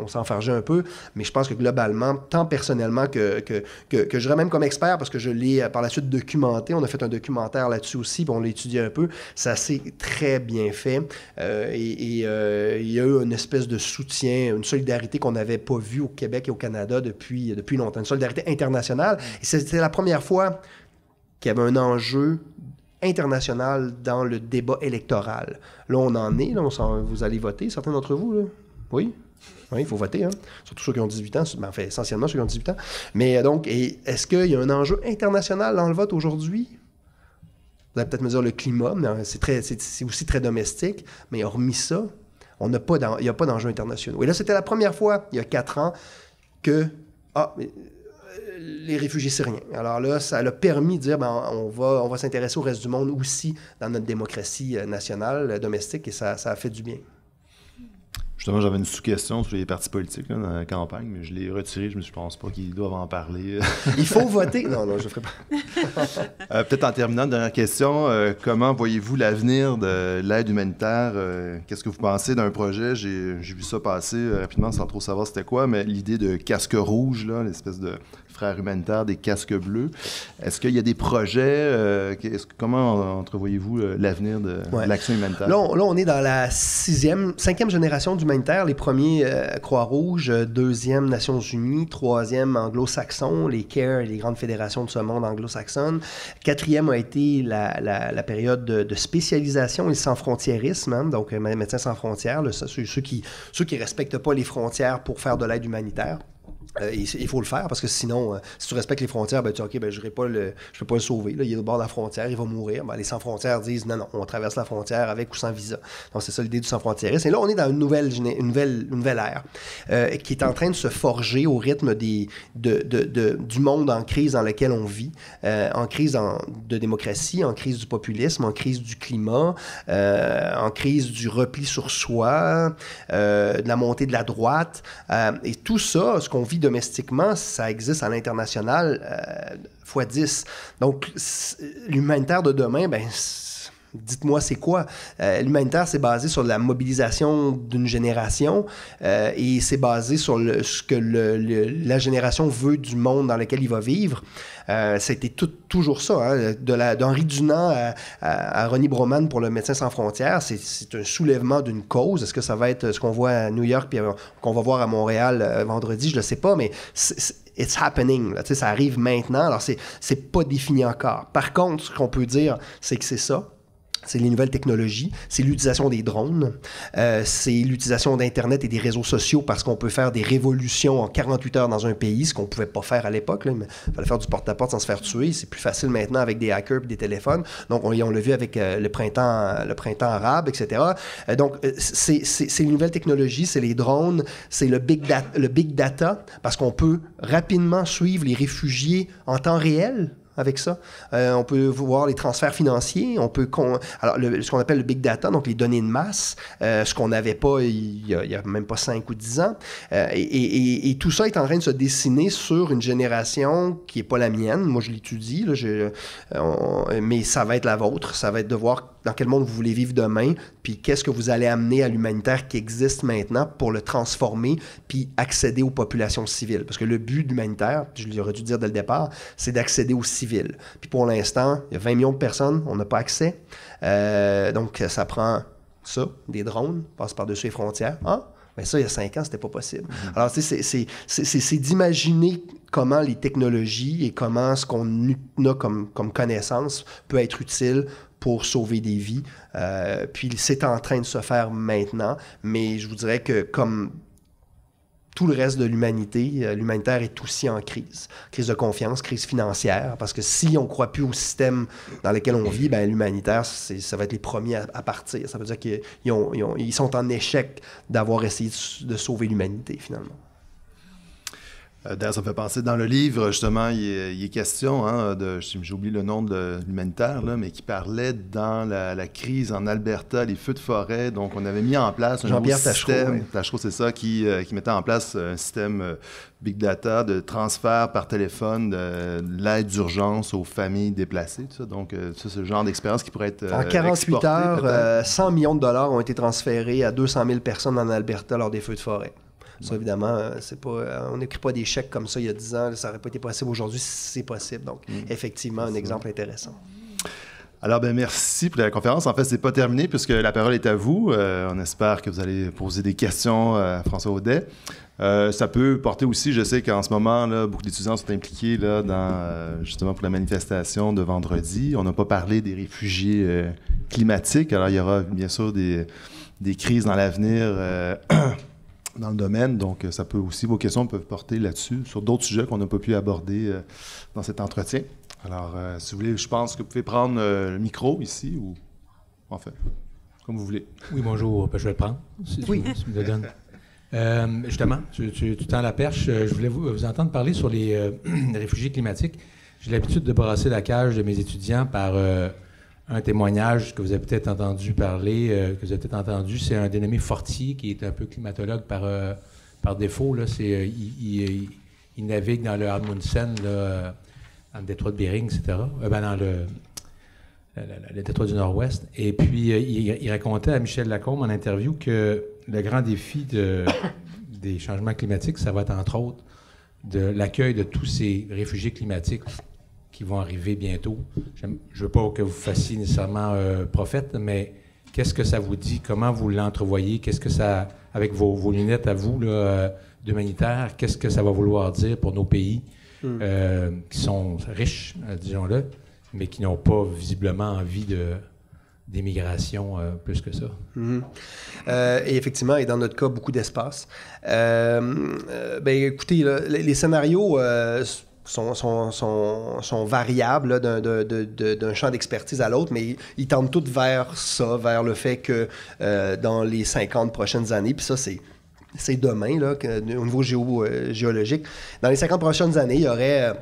on s'enfargeait un peu, mais je pense que globalement, tant personnellement que je dirais même comme expert, parce que je l'ai par la suite documenté, on a fait un documentaire là-dessus aussi, puis on l'a étudié un peu, ça s'est très bien fait. Il y a eu une espèce de soutien, une solidarité qu'on n'avait pas vue au Québec et au Canada depuis longtemps, une solidarité internationale. Et c'était la première fois qu'il y avait un enjeu international dans le débat électoral. Là, on en est. Là, vous allez voter, certains d'entre vous, là? Oui? Oui, il faut voter, hein? Surtout ceux qui ont 18 ans. Ben, enfin, essentiellement ceux qui ont 18 ans. Mais donc, est-ce qu'il y a un enjeu international dans le vote aujourd'hui? Vous allez peut-être me dire le climat, mais c'est aussi très domestique. Mais hormis ça, il n'y a pas d'enjeux internationaux. Et là, c'était la première fois, il y a 4 ans, que... les réfugiés syriens. Alors là, ça a permis de dire, on va s'intéresser au reste du monde aussi dans notre démocratie nationale, domestique, et ça a fait du bien. Justement, j'avais une sous-question sur les partis politiques là, dans la campagne, mais je l'ai retiré. Je pense pas qu'ils doivent en parler. Il faut voter? Non, je ne ferai pas. Peut-être en terminant, dernière question. Comment voyez-vous l'avenir de l'aide humanitaire? Qu'est-ce que vous pensez d'un projet? J'ai vu ça passer rapidement sans trop savoir c'était quoi, mais l'idée de casque rouge, là, l'espèce de frères humanitaires des casques bleus. Est-ce qu'il y a des projets? Comment entrevoyez-vous l'avenir de l'action humanitaire? Là, on est dans la 5e génération d'humanitaire. Les premiers Croix-Rouge, 2e Nations Unies, 3e Anglo-Saxons, les CARE, les grandes fédérations de ce monde anglo-saxonne. 4e a été la période de spécialisation et le sans-frontiérisme, hein, donc Médecins sans frontières, là, ceux qui respectent pas les frontières pour faire de l'aide humanitaire. Il faut le faire parce que sinon, si tu respectes les frontières, je ne peux pas le sauver. Là, il est au bord de la frontière, il va mourir. Les sans-frontières disent non, on traverse la frontière avec ou sans visa. Donc, c'est ça l'idée du sans-frontiérisme. Et là, on est dans une nouvelle ère qui est en train de se forger au rythme du monde en crise dans lequel on vit, en crise de démocratie, en crise du populisme, en crise du climat, en crise du repli sur soi, de la montée de la droite. Et tout ça, ce qu'on vit domestiquement, ça existe à l'international fois 10. Donc, l'humanitaire de demain, dites-moi c'est quoi? L'humanitaire, c'est basé sur la mobilisation d'une génération et c'est basé sur ce que la génération veut du monde dans lequel il va vivre. C'était toujours ça, hein, d'Henri Dunant à Ronnie Broman pour le Médecins sans frontières. C'est un soulèvement d'une cause. Est-ce que ça va être ce qu'on voit à New York puis qu'on va voir à Montréal vendredi? Je ne le sais pas, mais it's happening. Là, ça arrive maintenant. Alors, c'est pas défini encore. Par contre, ce qu'on peut dire, c'est que c'est ça. C'est les nouvelles technologies, c'est l'utilisation des drones, c'est l'utilisation d'Internet et des réseaux sociaux parce qu'on peut faire des révolutions en 48 heures dans un pays, ce qu'on ne pouvait pas faire à l'époque. Il fallait faire du porte-à-porte sans se faire tuer. C'est plus facile maintenant avec des hackers et des téléphones. Donc, on l'a vu avec le printemps arabe, etc. Donc, c'est les nouvelles technologies, c'est les drones, c'est le big data parce qu'on peut rapidement suivre les réfugiés en temps réel. Avec ça. On peut voir les transferts financiers, ce qu'on appelle le big data, donc les données de masse, ce qu'on n'avait pas il y a même pas 5 ou 10 ans. Et tout ça est en train de se dessiner sur une génération qui n'est pas la mienne. Moi, je l'étudie, mais ça va être la vôtre. Ça va être de voir dans quel monde vous voulez vivre demain, puis qu'est-ce que vous allez amener à l'humanitaire qui existe maintenant pour le transformer, puis accéder aux populations civiles. Parce que le but de l'humanitaire, je l'aurais dû dire dès le départ, c'est d'accéder aux civils. Puis pour l'instant, il y a 20 millions de personnes, on n'a pas accès. Donc, ça prend ça, des drones, passe par-dessus les frontières. Mais ça, il y a 5 ans, c'était pas possible. Alors, c'est d'imaginer comment les technologies et comment ce qu'on a comme connaissance peut être utile pour sauver des vies. Puis c'est en train de se faire maintenant, mais je vous dirais que comme tout le reste de l'humanité. L'humanitaire est aussi en crise. Crise de confiance, crise financière, parce que si on ne croit plus au système dans lequel on vit, ben, l'humanitaire, ça va être les premiers à partir. Ça veut dire qu'ils sont en échec d'avoir essayé de sauver l'humanité, finalement. D'ailleurs, ça me fait penser, dans le livre, justement, il est question, j'ai oublié le nom de l'humanitaire, là, mais qui parlait dans la crise en Alberta, les feux de forêt. Donc, on avait mis en place un Jean-Pierre système, Taschereau, Taschereau, c'est ça, qui mettait en place un système Big Data de transfert par téléphone de l'aide d'urgence aux familles déplacées. Tout ça. Donc, ça, c'est le genre d'expérience qui pourrait être en 48 heures, 100 millions de dollars ont été transférés à 200 000 personnes en Alberta lors des feux de forêt. Ça, évidemment, c'est pas, on n'écrit pas des chèques comme ça il y a 10 ans. Ça n'aurait pas été possible aujourd'hui, c'est possible. Donc, effectivement, un exemple intéressant. Alors, merci pour la conférence. En fait, c'est pas terminé puisque la parole est à vous. On espère que vous allez poser des questions à François Audet. Ça peut porter aussi, je sais qu'en ce moment, là, beaucoup d'étudiants sont impliqués là, justement pour la manifestation de vendredi. On n'a pas parlé des réfugiés climatiques. Alors, il y aura bien sûr des crises dans l'avenir dans le domaine. Donc, ça peut aussi, vos questions peuvent porter là-dessus, sur d'autres sujets qu'on n'a pas pu aborder dans cet entretien. Alors, si vous voulez, je pense que vous pouvez prendre le micro ici, ou en fait, comme vous voulez. Oui, bonjour. Je vais le prendre, si tu me le donnes. Justement, tu tends la perche. Je voulais vous entendre parler sur les réfugiés climatiques. J'ai l'habitude de brasser la cage de mes étudiants par un témoignage que vous avez peut-être entendu parler, c'est un dénommé Fortier, qui est un peu climatologue par défaut. Là. Il navigue dans le Amundsen, là, dans le détroit de Bering, etc., dans le détroit du Nord-Ouest. Et puis, il racontait à Michel Lacombe en interview que le grand défi des changements climatiques, ça va être entre autres de l'accueil de tous ces réfugiés climatiques qui vont arriver bientôt. Je ne veux pas que vous fassiez nécessairement prophète, mais qu'est-ce que ça vous dit? Comment vous l'entrevoyez? Qu'est-ce que ça, avec vos lunettes à vous d'humanitaire, qu'est-ce que ça va vouloir dire pour nos pays qui sont riches, disons-le, mais qui n'ont pas visiblement envie d'émigration plus que ça? Et effectivement, et dans notre cas, beaucoup d'espace. Écoutez, là, les scénarios sont variables là, d'un champ d'expertise à l'autre, mais ils tendent tous vers ça, vers le fait que dans les 50 prochaines années, puis ça, c'est demain, là, au niveau géologique, dans les 50 prochaines années, il y aurait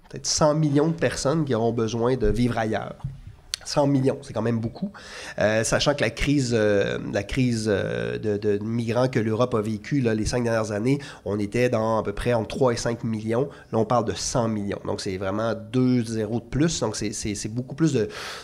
peut-être 100 millions de personnes qui auront besoin de vivre ailleurs. 100 millions, c'est quand même beaucoup. Sachant que la crise de migrants que l'Europe a vécue là, les 5 dernières années, on était dans à peu près entre 3 et 5 millions. Là, on parle de 100 millions. Donc, c'est vraiment 2 zéros de plus. Donc, c'est beaucoup plus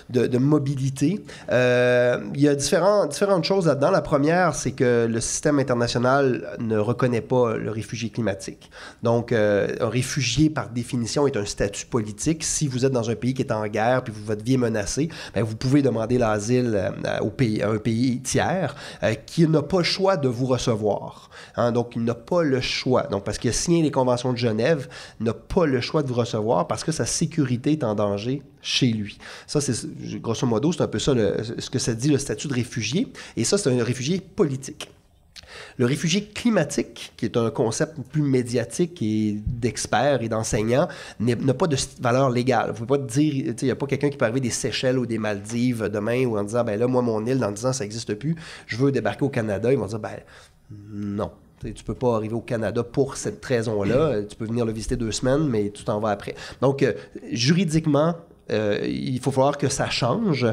de mobilité. Il y a différentes choses là-dedans. La première, c'est que le système international ne reconnaît pas le réfugié climatique. Donc, un réfugié, par définition, est un statut politique. Si vous êtes dans un pays qui est en guerre puis votre vie est menacée, bien, vous pouvez demander l'asile à un pays tiers qui n'a pas le choix de vous recevoir. Hein? Donc, il n'a pas le choix. Donc, parce qu'il a signé les conventions de Genève, il n'a pas le choix de vous recevoir parce que sa sécurité est en danger chez lui. Ça, c'est grosso modo, c'est un peu ça ce que ça dit le statut de réfugié. Et ça, c'est un réfugié politique. Le réfugié climatique, qui est un concept plus médiatique et d'experts et d'enseignants, n'a pas de valeur légale. Vous ne pouvez pas dire, il n'y a pas quelqu'un qui peut arriver des Seychelles ou des Maldives demain ou en disant, ben là, moi, mon île, dans 10 ans, ça n'existe plus, je veux débarquer au Canada. Ils vont dire, ben non. Tu ne peux pas arriver au Canada pour cette raison-là. Tu peux venir le visiter 2 semaines, mais tu t'en vas après. Donc, juridiquement, il faut falloir que ça change,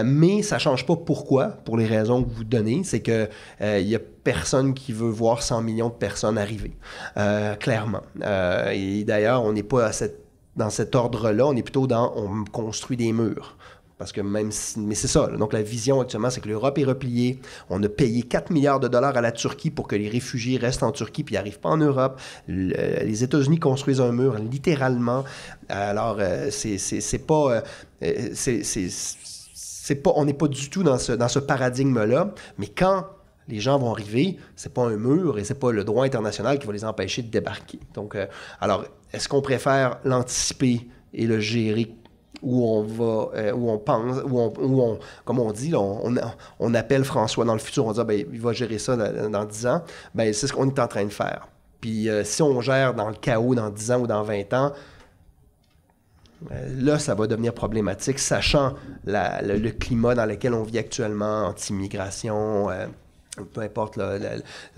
mais ça ne change pas. Pourquoi? Pour les raisons que vous donnez, c'est qu'il n'y a personne qui veut voir 100 millions de personnes arriver, clairement. Et d'ailleurs, on n'est pas dans cet ordre-là, on est plutôt on construit des murs. Parce que mais c'est ça. Là. Donc, la vision actuellement, c'est que l'Europe est repliée. On a payé 4 milliards de dollars à la Turquie pour que les réfugiés restent en Turquie puis n'arrivent pas en Europe. Les États-Unis construisent un mur, littéralement. Alors, c'est pas... on n'est pas du tout dans ce paradigme-là. Mais quand les gens vont arriver, c'est pas un mur et c'est pas le droit international qui va les empêcher de débarquer. Donc, alors, est-ce qu'on préfère l'anticiper et le gérer où on va, où on pense, comme on dit, là, on appelle François dans le futur, on dit ben, il va gérer ça dans 10 ans, ben, c'est ce qu'on est en train de faire. Puis si on gère dans le chaos dans 10 ans ou dans 20 ans, là, ça va devenir problématique, sachant le climat dans lequel on vit actuellement, anti-immigration, peu importe,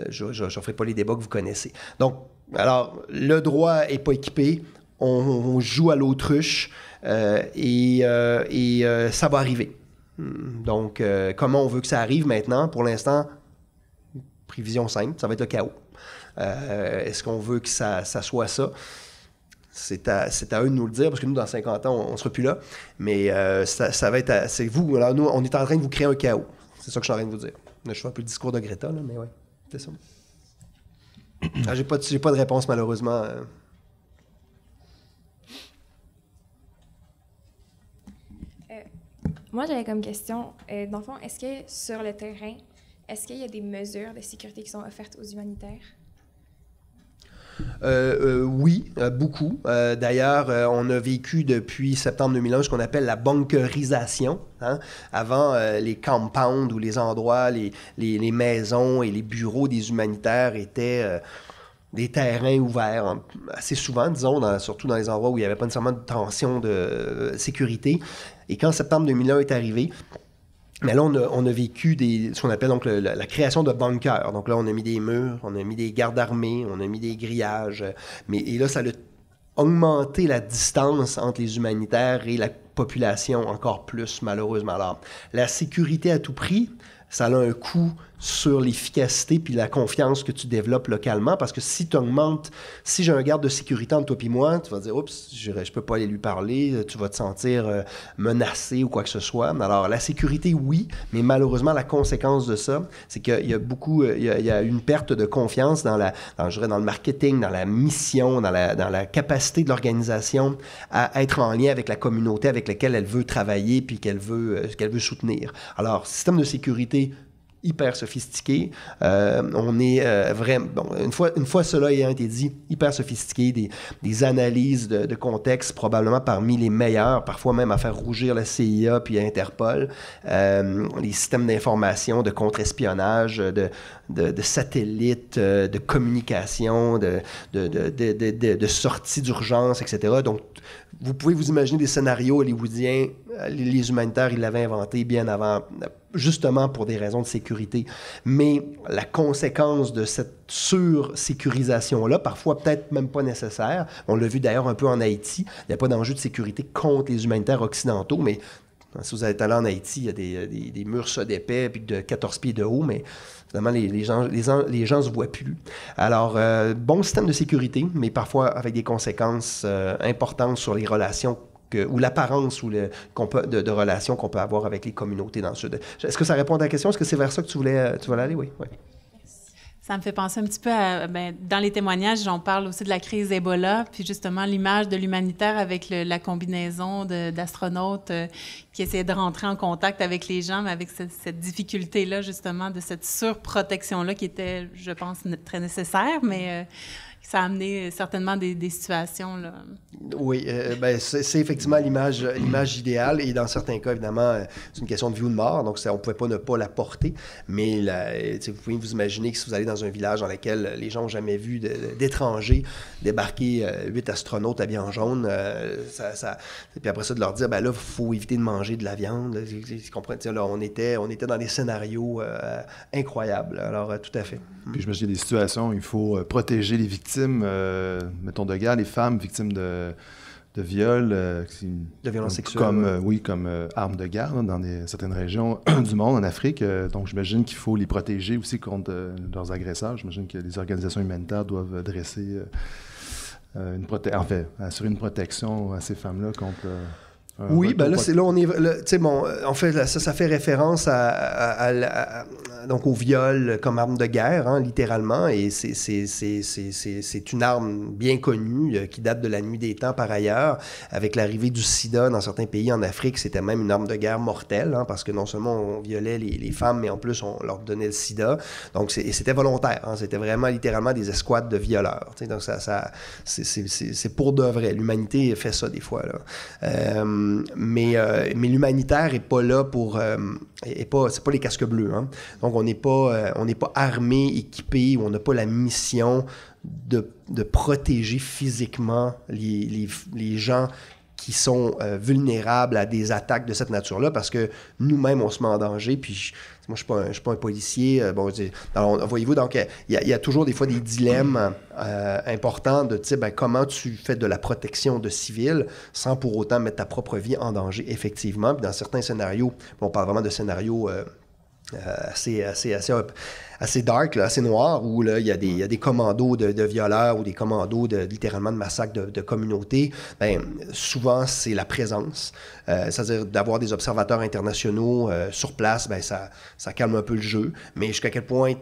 je ne ferai pas les débats que vous connaissez. Donc, alors, le droit n'est pas équipé, on joue à l'autruche et ça va arriver. Donc, comment on veut que ça arrive maintenant? Pour l'instant, prévision simple, ça va être le chaos. Est-ce qu'on veut que ça soit ça? C'est à eux de nous le dire, parce que nous, dans 50 ans, on ne sera plus là. Mais ça va être... c'est vous. Alors, nous, on est en train de vous créer un chaos. C'est ça que je suis en train de vous dire. Là, je fais un peu le discours de Greta, là, mais oui, c'est ça. J'ai pas de réponse, malheureusement. Moi, j'avais comme question, dans le fond, est-ce que sur le terrain, est-ce qu'il y a des mesures de sécurité qui sont offertes aux humanitaires? Oui, beaucoup. D'ailleurs, on a vécu depuis septembre 2001 ce qu'on appelle la bunkerisation. Hein? Avant, les compounds ou les endroits, les maisons et les bureaux des humanitaires étaient des terrains ouverts, assez souvent, disons, surtout dans les endroits où il n'y avait pas nécessairement de tension de sécurité. Et quand septembre 2001 est arrivé, mais là, on a vécu ce qu'on appelle donc la création de bunkers. Donc là, on a mis des murs, on a mis des gardes armés, on a mis des grillages. Et là, ça a augmenté la distance entre les humanitaires et la population encore plus, malheureusement. Alors, la sécurité à tout prix, ça a un coût sur l'efficacité puis la confiance que tu développes localement, parce que si j'ai un garde de sécurité entre toi et moi, tu vas dire « Oups, je peux pas aller lui parler », tu vas te sentir menacé ou quoi que ce soit. Alors, la sécurité, oui, mais malheureusement, la conséquence de ça, c'est qu'il y a il y a une perte de confiance dans le marketing, dans la mission, dans la capacité de l'organisation à être en lien avec la communauté avec laquelle elle veut travailler puis qu'elle veut soutenir. Alors, système de sécurité hyper sophistiqué. On est vraiment... Bon, une fois cela ayant été dit, hyper sophistiqué, des analyses de contexte probablement parmi les meilleurs, parfois même à faire rougir la CIA puis Interpol, les systèmes d'information, de contre-espionnage, de satellites, de communication, de sorties d'urgence, etc. Donc, vous pouvez vous imaginer des scénarios hollywoodiens, les humanitaires, ils l'avaient inventé bien avant, justement pour des raisons de sécurité. Mais la conséquence de cette sur-sécurisation-là, parfois peut-être même pas nécessaire, on l'a vu d'ailleurs un peu en Haïti, il n'y a pas d'enjeu de sécurité contre les humanitaires occidentaux, mais si vous êtes allé en Haïti, il y a des murs ça d'épais puis de 14 pieds de haut, mais finalement, les gens ne se voient plus. Alors, bon système de sécurité, mais parfois avec des conséquences importantes sur les relations ou l'apparence de relations qu'on peut avoir avec les communautés dans le Sud. Est-ce que ça répond à ta question? Est-ce que c'est vers ça que tu voulais aller? Oui. Ça me fait penser un petit peu à... dans les témoignages, on parle aussi de la crise Ebola, puis justement l'image de l'humanitaire avec la combinaison d'astronautes qui essayaient de rentrer en contact avec les gens, mais avec cette difficulté-là, justement, de cette surprotection-là qui était, je pense, très nécessaire, mais... ça a amené certainement des situations, là. Oui, c'est effectivement l'image idéale, et dans certains cas, évidemment, c'est une question de vie ou de mort, donc on ne pouvait pas ne pas la porter, mais vous pouvez vous imaginer que si vous allez dans un village dans lequel les gens n'ont jamais vu d'étrangers débarquer 8 astronautes habillés en jaune, puis après ça, de leur dire, là, il faut éviter de manger de la viande, vous comprenez, là, on était dans des scénarios incroyables, alors tout à fait. Puis je me dis, il y a des situations où il faut protéger les victimes, mettons, de guerre, les femmes victimes de viol. De violences sexuelles. Comme armes de guerre dans certaines régions du monde, en Afrique. Donc, j'imagine qu'il faut les protéger aussi contre leurs agresseurs. J'imagine que les organisations humanitaires doivent dresser assurer une protection à ces femmes-là contre... Oui, là, c'est là on est. En fait, ça fait référence donc au viol comme arme de guerre, hein, littéralement, et c'est une arme bien connue qui date de la nuit des temps par ailleurs. Avec l'arrivée du sida dans certains pays en Afrique, c'était même une arme de guerre mortelle, hein, parce que non seulement on violait les femmes, mais en plus on leur donnait le sida. Donc c'était volontaire, hein, c'était vraiment littéralement des escouades de violeurs. Donc c'est pour de vrai. L'humanité fait ça des fois, là. mais l'humanitaire n'est pas là pour... c'est pas les casques bleus. Hein? Donc, on n'est pas armé, équipé, on n'a pas la mission de protéger physiquement les gens qui sont vulnérables à des attaques de cette nature-là, parce que nous-mêmes, on se met en danger, puis moi, je ne suis pas un policier. Voyez-vous, donc, il y a toujours des fois des dilemmes importants de type, comment tu fais de la protection de civils sans pour autant mettre ta propre vie en danger, effectivement. Puis dans certains scénarios, on parle vraiment de scénarios assez dark, là, assez noir, où là, il y a des commandos de violeurs ou des commandos littéralement de massacres de communautés. Bien, souvent, c'est la présence. C'est-à-dire d'avoir des observateurs internationaux sur place, bien, ça calme un peu le jeu. Mais jusqu'à quel point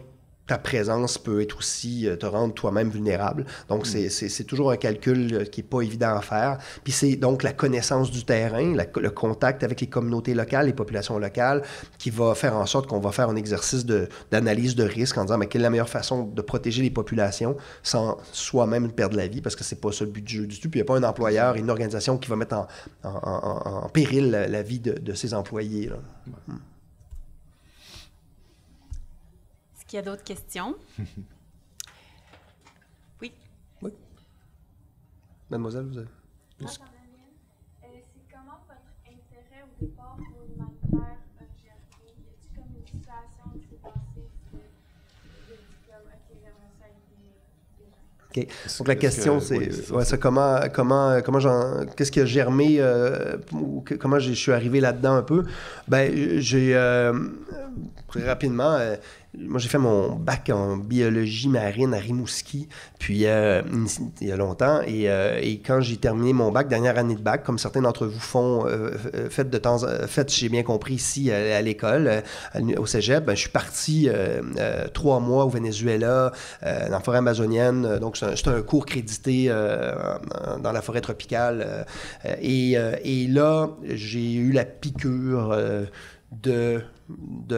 ta présence peut être aussi te rendre toi-même vulnérable. Donc, c'est toujours un calcul qui n'est pas évident à faire. Puis c'est donc la connaissance du terrain, le contact avec les communautés locales, les populations locales, qui va faire en sorte qu'on va faire un exercice d'analyse de risque en disant quelle est la meilleure façon de protéger les populations sans soi-même perdre la vie, parce que c'est pas ça le but du jeu du tout. Puis il n'y a pas un employeur, une organisation qui va mettre en péril la vie de ses employés, là. Est-ce qu'il y a d'autres questions? Oui. Oui. Mademoiselle, vous avez... C'est comment votre intérêt au départ pour l'humanitaire germé? Y a-t-il comme une situation qui s'est passée de comme, OK, j'aimerais ça aider? OK. Donc la question, c'est comment qu'est-ce qui a germé, comment je suis arrivé là-dedans un peu? Ben, j'ai très rapidement... moi, j'ai fait mon bac en biologie marine à Rimouski, puis il y a longtemps. Et quand j'ai terminé mon bac, dernière année de bac, comme certains d'entre vous font, faites, j'ai bien compris, ici à l'école, au cégep, ben, je suis parti 3 mois au Venezuela, dans la forêt amazonienne. Donc, c'est un cours crédité dans la forêt tropicale. Et là, j'ai eu la piqûre de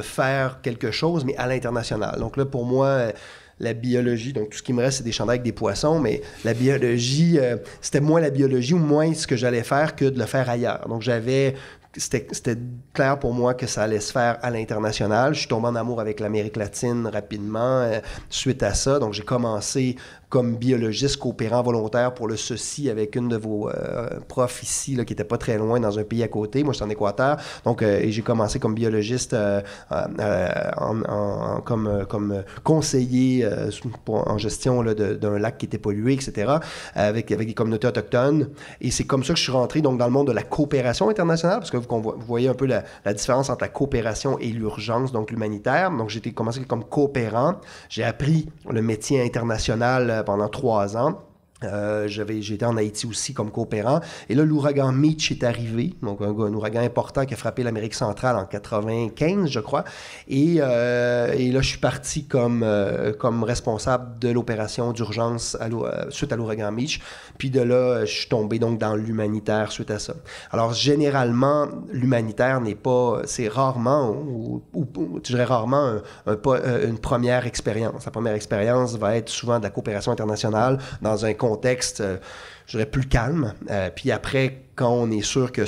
faire quelque chose, mais à l'international. Donc là, pour moi, la biologie, donc tout ce qui me reste, c'est des chandails avec des poissons, mais la biologie, c'était moins la biologie ou moins ce que j'allais faire que de le faire ailleurs. Donc c'était clair pour moi que ça allait se faire à l'international. Je suis tombé en amour avec l'Amérique latine rapidement suite à ça. Donc j'ai commencé comme biologiste coopérant volontaire pour le CECI avec une de vos profs ici, là, qui n'était pas très loin dans un pays à côté. Moi, je suis en Équateur. Donc, et j'ai commencé comme biologiste comme conseiller en gestion là, d'un lac qui était pollué, etc., avec des communautés autochtones. Et c'est comme ça que je suis rentré donc, dans le monde de la coopération internationale, parce que vous voyez un peu la différence entre la coopération et l'urgence, donc l'humanitaire. Donc, j'ai commencé comme coopérant. J'ai appris le métier international pendant 3 ans. J'étais en Haïti aussi comme coopérant. Et là, l'ouragan Mitch est arrivé, donc un ouragan important qui a frappé l'Amérique centrale en 95, je crois. Et là, je suis parti comme responsable de l'opération d'urgence suite à l'ouragan Mitch. Puis de là, je suis tombé donc dans l'humanitaire suite à ça. Alors, généralement, l'humanitaire c'est rarement, ou je dirais rarement, une première expérience. La première expérience va être souvent de la coopération internationale dans un contexte, je dirais, plus calme. Puis après, quand on est sûr que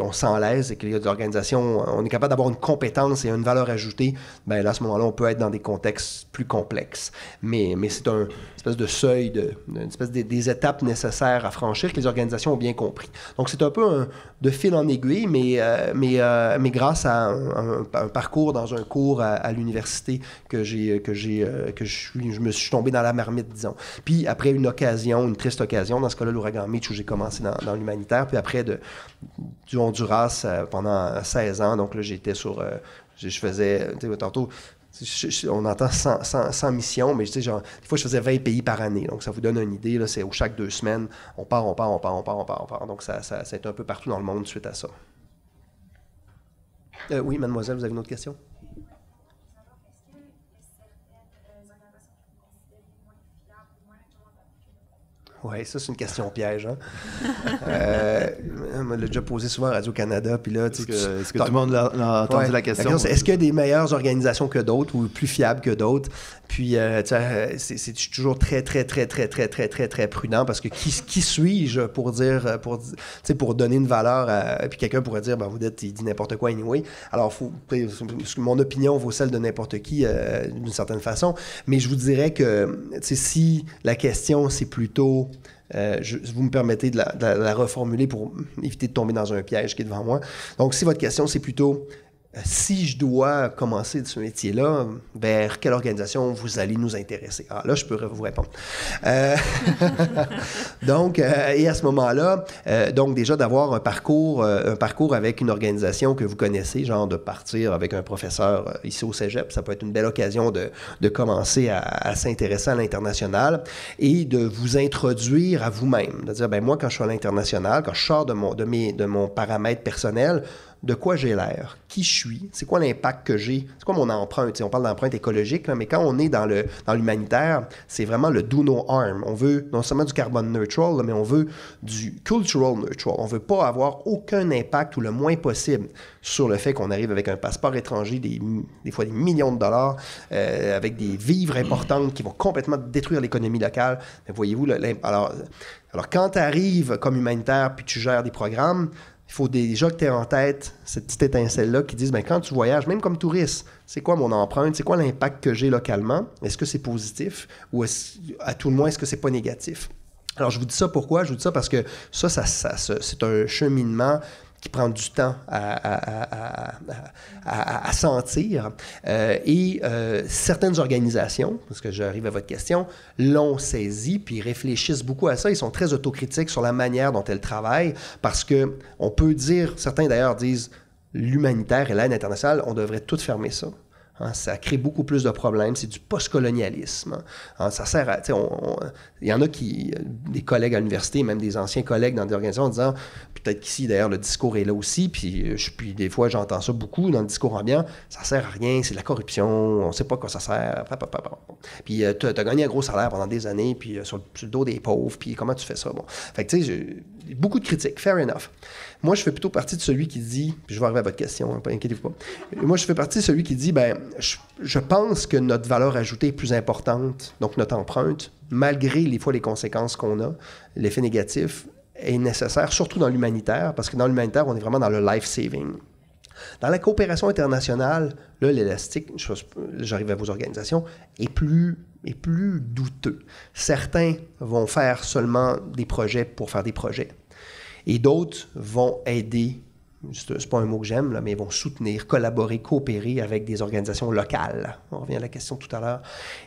on s'enlaise et qu'il y a des organisations, on est capable d'avoir une compétence et une valeur ajoutée, bien là, à ce moment-là, on peut être dans des contextes plus complexes. Mais c'est une espèce de seuil, une espèce des étapes nécessaires à franchir que les organisations ont bien compris. Donc, c'est un peu de fil en aiguille, mais grâce à un parcours dans un cours à l'université je me suis tombé dans la marmite, disons. Puis après une triste occasion, dans ce cas-là, l'ouragan Mitch, où j'ai commencé dans l'humanitaire, puis après du Honduras pendant 16 ans, donc là, j'étais je faisais, tantôt, on entend 100 missions, mais des fois, je faisais 20 pays par année. Donc, ça vous donne une idée. Là, c'est chaque 2 semaines, on part. Donc, ça c'est un peu partout dans le monde suite à ça. Oui, mademoiselle, vous avez une autre question? Oui, ça, c'est une question piège. Hein? On me l'a déjà posé souvent à Radio-Canada. Puis là, est-ce que tout le monde a entendu la question? Est-ce qu'il y a des meilleures organisations que d'autres ou plus fiables que d'autres? Puis, c'est toujours très, très, très, très, très, très, très, très prudent parce que qui suis-je pour dire, pour donner une valeur puis quelqu'un pourrait dire, ben, vous dites, il dit n'importe quoi anyway. Alors, mon opinion vaut celle de n'importe qui d'une certaine façon. Mais je vous dirais que, si la question, c'est plutôt... vous me permettez de la reformuler pour éviter de tomber dans un piège qui est devant moi. Donc, si votre question, c'est plutôt si je dois commencer ce métier-là, vers quelle organisation vous allez nous intéresser? Ah, là, je peux vous répondre. Donc, et à ce moment-là, donc déjà d'avoir un parcours avec une organisation que vous connaissez, genre de partir avec un professeur ici au Cégep, ça peut être une belle occasion de commencer à s'intéresser à l'international et de vous introduire à vous-même. De dire, ben moi, quand je suis à l'international, quand je sors de mon paramètre personnel, de quoi j'ai l'air, qui je suis, c'est quoi l'impact que j'ai, c'est quoi mon empreinte. On parle d'empreinte écologique, là, mais quand on est dans l'humanitaire, c'est vraiment le do no harm. On veut non seulement du carbone neutral, là, mais on veut du cultural neutral. On ne veut pas avoir aucun impact ou le moins possible sur le fait qu'on arrive avec un passeport étranger, des fois des millions de dollars, avec des vivres importantes qui vont complètement détruire l'économie locale. Mais voyez-vous, alors quand tu arrives comme humanitaire puis tu gères des programmes, il faut déjà que tu aies en tête cette petite étincelle-là qui dise, bien, quand tu voyages, même comme touriste, c'est quoi mon empreinte? C'est quoi l'impact que j'ai localement? Est-ce que c'est positif? Ou à tout le moins, est-ce que c'est pas négatif? Alors, je vous dis ça pourquoi? Je vous dis ça parce que ça c'est un cheminement qui prend du temps à sentir. Certaines organisations, parce que j'arrive à votre question, l'ont saisi puis réfléchissent beaucoup à ça. Ils sont très autocritiques sur la manière dont elles travaillent parce qu'on peut dire, certains d'ailleurs disent, l'humanitaire et l'aide internationale, on devrait tout fermer ça. Hein, ça crée beaucoup plus de problèmes. C'est du post-colonialisme. Hein, ça sert à... Il y en a des collègues à l'université, même des anciens collègues dans des organisations, en disant, peut-être qu'ici, d'ailleurs, le discours est là aussi, puis des fois, j'entends ça beaucoup dans le discours ambiant, ça sert à rien, c'est de la corruption, on ne sait pas à quoi ça sert. Puis tu as gagné un gros salaire pendant des années, puis sur le dos des pauvres, puis comment tu fais ça? Bon. Fait que, tu sais, beaucoup de critiques, fair enough. Moi, je fais plutôt partie de celui qui dit, puis je vais arriver à votre question, hein, pas inquiétez-vous pas. Moi, je fais partie de celui qui dit, ben, je pense que notre valeur ajoutée est plus importante, donc notre empreinte, malgré les fois les conséquences qu'on a, l'effet négatif est nécessaire, surtout dans l'humanitaire, parce que dans l'humanitaire, on est vraiment dans le life-saving. Dans la coopération internationale, là, l'élastique, j'arrive à vos organisations, est plus douteux. Certains vont faire seulement des projets pour faire des projets. Et d'autres vont aider, c'est pas un mot que j'aime, là, mais vont soutenir, collaborer, coopérer avec des organisations locales. On revient à la question tout à l'heure.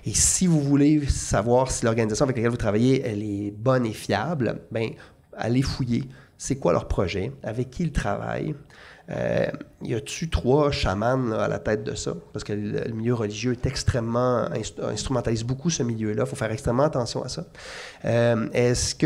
Et si vous voulez savoir si l'organisation avec laquelle vous travaillez, elle est bonne et fiable, bien, allez fouiller. C'est quoi leur projet? Avec qui ils travaillent? Y a-tu 3 chamans là, à la tête de ça? Parce que le milieu religieux est extrêmement... instrumentalise beaucoup ce milieu-là. Il faut faire extrêmement attention à ça. C'est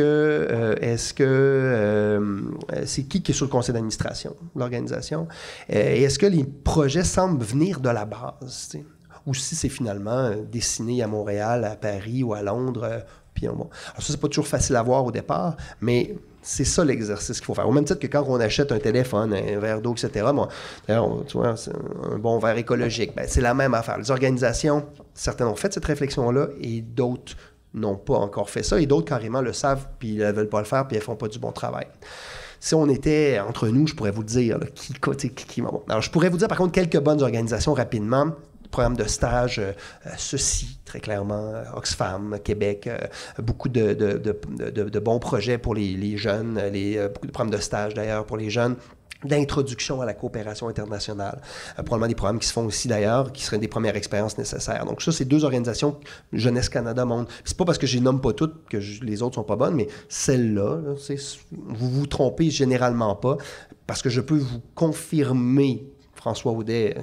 qui est sur le conseil d'administration de l'organisation? Et est-ce que les projets semblent venir de la base? T'sais? Ou si c'est finalement dessiné à Montréal, à Paris ou à Londres... Puis bon. Alors ça, c'est pas toujours facile à voir au départ, mais c'est ça l'exercice qu'il faut faire. Au même titre que quand on achète un téléphone, un verre d'eau, etc., bon, d'ailleurs, tu vois, c'est un bon verre écologique, bien, c'est la même affaire. Les organisations, certaines ont fait cette réflexion-là et d'autres n'ont pas encore fait ça et d'autres carrément le savent puis ils ne veulent pas le faire puis elles ne font pas du bon travail. Si on était entre nous, je pourrais vous le dire, là, qui bon. Alors, je pourrais vous dire par contre quelques bonnes organisations rapidement. Programme de stage, ceci, très clairement, Oxfam, Québec, beaucoup de bons projets pour les jeunes, beaucoup de programmes de stage d'ailleurs pour les jeunes, d'introduction à la coopération internationale. Probablement des programmes qui se font aussi d'ailleurs, qui seraient des premières expériences nécessaires. Donc ça, c'est 2 organisations, Jeunesse Canada Monde. C'est pas parce que je les nomme pas toutes que les autres sont pas bonnes, mais celle-là, vous vous trompez généralement pas, parce que je peux vous confirmer François Audet,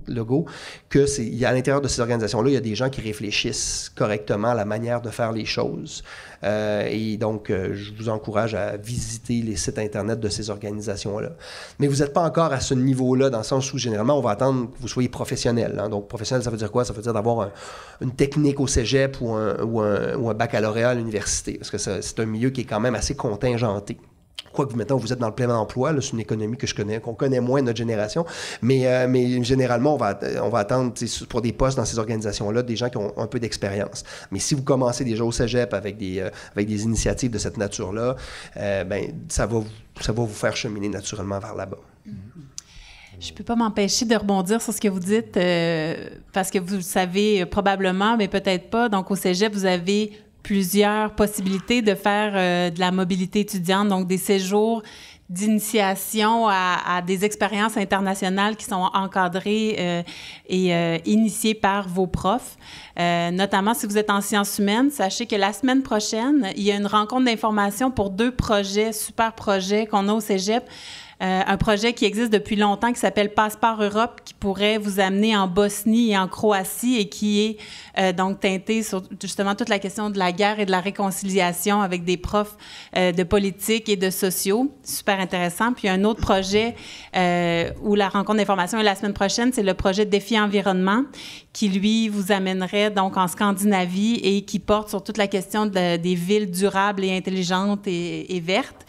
Legault, il y a à l'intérieur de ces organisations-là, il y a des gens qui réfléchissent correctement à la manière de faire les choses. Et donc, je vous encourage à visiter les sites Internet de ces organisations-là. Mais vous n'êtes pas encore à ce niveau-là, dans le sens où, généralement, on va attendre que vous soyez professionnel. Hein. Donc, professionnel, ça veut dire quoi? Ça veut dire d'avoir une technique au cégep ou un baccalauréat à l'université, parce que c'est un milieu qui est quand même assez contingenté. Quoique maintenant, vous êtes dans le plein emploi, c'est une économie qu'on connaît moins notre génération, mais généralement, on va attendre pour des postes dans ces organisations-là des gens qui ont un peu d'expérience. Mais si vous commencez déjà au cégep avec des initiatives de cette nature-là, ça va vous faire cheminer naturellement vers là-bas. Je ne peux pas m'empêcher de rebondir sur ce que vous dites, parce que vous le savez probablement, mais peut-être pas. Donc, au cégep, vous avez plusieurs possibilités de faire de la mobilité étudiante, donc des séjours d'initiation à des expériences internationales qui sont encadrées et initiées par vos profs. Notamment, si vous êtes en sciences humaines, sachez que la semaine prochaine, il y a une rencontre d'information pour 2 projets, super projets qu'on a au cégep. Un projet qui existe depuis longtemps qui s'appelle Passeport Europe, qui pourrait vous amener en Bosnie et en Croatie et qui est donc teinté sur justement toute la question de la guerre et de la réconciliation avec des profs de politique et de sociaux. Super intéressant. Puis un autre projet où la rencontre d'information est la semaine prochaine, c'est le projet Défi Environnement qui, lui, vous amènerait donc en Scandinavie et qui porte sur toute la question des villes durables et intelligentes et vertes.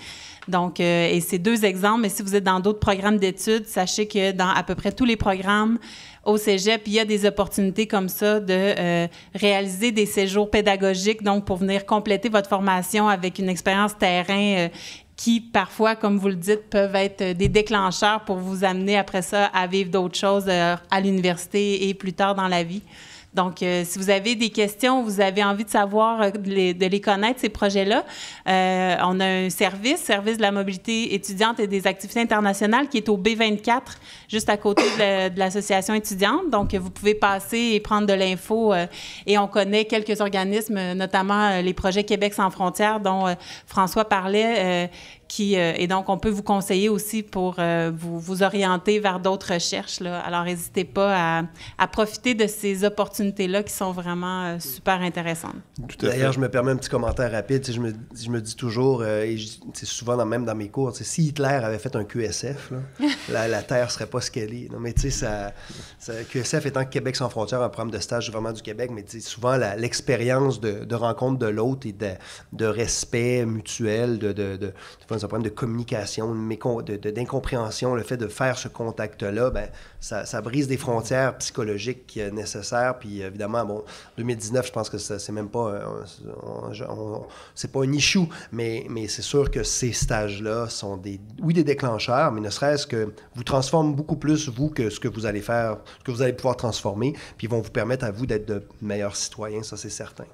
Donc, et c'est 2 exemples, mais si vous êtes dans d'autres programmes d'études, sachez que dans à peu près tous les programmes au cégep, il y a des opportunités comme ça de réaliser des séjours pédagogiques, donc pour venir compléter votre formation avec une expérience terrain qui, parfois, comme vous le dites, peuvent être des déclencheurs pour vous amener après ça à vivre d'autres choses à l'université et plus tard dans la vie. Donc, si vous avez des questions, vous avez envie de savoir, de les connaître, ces projets-là, on a un service de la mobilité étudiante et des activités internationales qui est au B24, juste à côté de l'association étudiante. Donc, vous pouvez passer et prendre de l'info. Et on connaît quelques organismes, notamment les projets Québec sans frontières, dont François parlait, et donc, on peut vous conseiller aussi pour vous orienter vers d'autres recherches, là. Alors, n'hésitez pas à profiter de ces opportunités-là qui sont vraiment super intéressantes. D'ailleurs, je me permets un petit commentaire rapide. Je me dis toujours, et souvent même dans mes cours, si Hitler avait fait un QSF, là, la Terre ne serait pas ce qu'elle est. Non, mais tu sais, QSF étant Québec sans frontières, un programme de stage vraiment du Québec, mais souvent l'expérience de rencontre de l'autre et de respect mutuel, un problème de communication, d'incompréhension, le fait de faire ce contact-là, ça brise des frontières psychologiques nécessaires. Puis évidemment, 2019, je pense que c'est même pas, c'est pas un issue, mais c'est sûr que ces stages-là sont des déclencheurs, mais ne serait-ce que vous transforment beaucoup plus, vous, que ce que vous allez faire, ce que vous allez pouvoir transformer, puis ils vont vous permettre à vous d'être de meilleurs citoyens, ça c'est certain.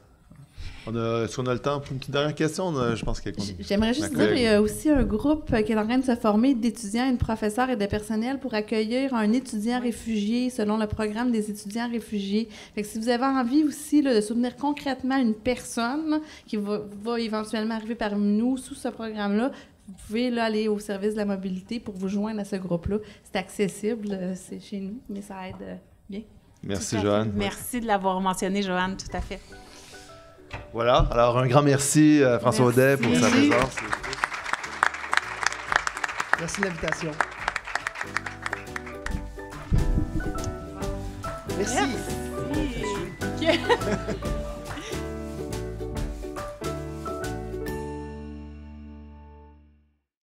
Est-ce qu'on a le temps pour une petite dernière question? Je pense J'aimerais juste dire, il y a aussi un groupe qui est en train de se former d'étudiants, de professeurs et de personnel pour accueillir un étudiant réfugié selon le programme des étudiants réfugiés. Fait que si vous avez envie aussi de soutenir concrètement une personne qui va éventuellement arriver parmi nous sous ce programme-là, vous pouvez aller au service de la mobilité pour vous joindre à ce groupe-là. C'est accessible, c'est chez nous, mais ça aide bien. Merci, Joanne. Merci de l'avoir mentionné, Joanne, tout à fait. Voilà. Alors, un grand merci à François Audet pour sa présence. Merci de l'invitation. Merci.